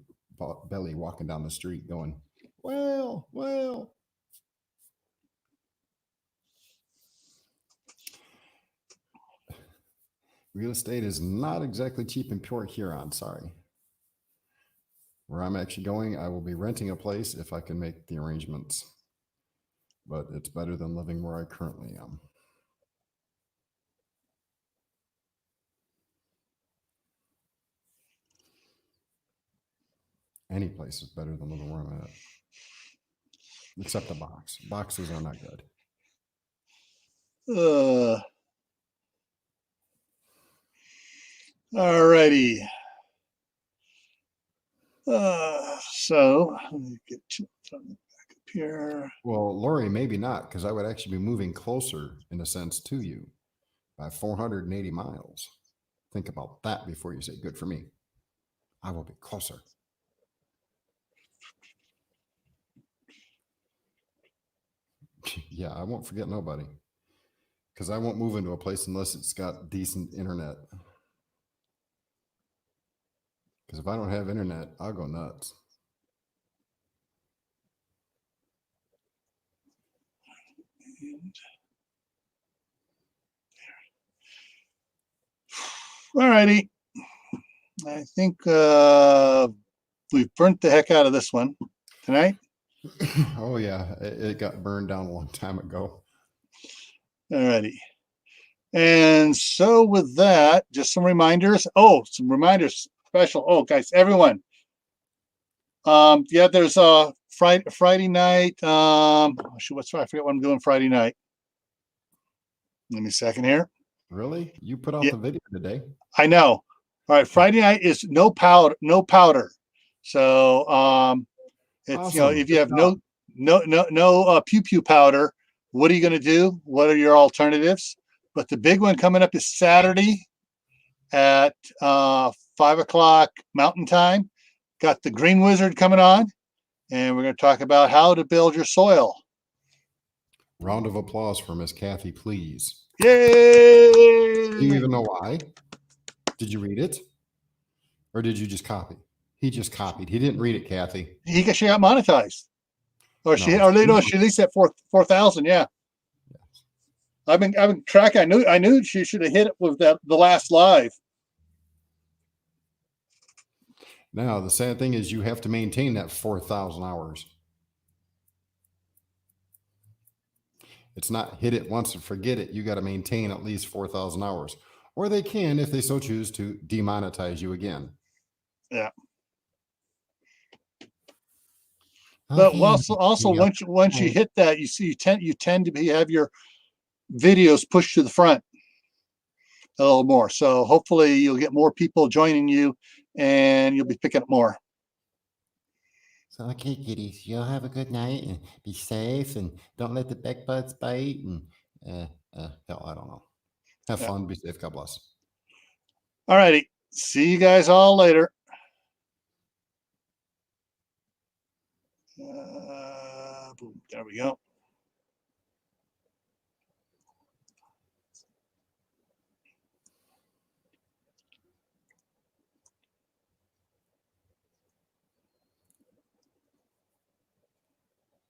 walking down the street going, well. Real estate is not exactly cheap in Port Huron, sorry. Where I'm actually going, I will be renting a place if I can make the arrangements. But it's better than living where I currently am. Any place is better than living where I'm at. Except a box. Boxes are not good. All righty. So let me get back up here. Well, Lori, maybe not, because I would actually be moving closer in a sense to you. by 480 miles. Think about that before you say good for me. I will be closer. Yeah, I won't forget nobody. Because I won't move into a place unless it's got decent internet. Because if I don't have internet, I'll go nuts. All righty. I think we've burnt the heck out of this one tonight. Oh, yeah. It got burned down a long time ago. All righty. And so with that, just some reminders. Oh, some reminders special. Oh, guys, everyone. Yeah, there's a Friday night. I forget what I'm doing Friday night. Give me a second here. Really? You put out Yeah. the video today? I know. All right, Friday night is no powder. So it's Awesome. if you have no pew pew powder, what are you going to do? What are your alternatives? But the big one coming up is Saturday at 5:00 Mountain Time. Got the Green Wizard coming on, and we're going to talk about how to build your soil. Round of applause for Miss Kathy, please. Yay! Do you even know why? Did you read it? Or did you just copy? He just copied. He didn't read it, Kathy. She got monetized. She leased that 4,000. Yeah. Yes. I've been tracking. I knew she should have hit it with the last live. Now, the sad thing is you have to maintain that 4,000 hours. It's not hit it once and forget it. You got to maintain at least 4,000 hours. Or they can, if they so choose, to demonetize you again. Yeah. But also once you hit that, you tend to have your videos pushed to the front a little more. So hopefully you'll get more people joining you, and you'll be picking up more. So, okay, kiddies, you'll have a good night and be safe and don't let the bed bugs bite and hell, I don't know. Have fun, be safe, God bless. All righty. See you guys all later. Boom, there we go.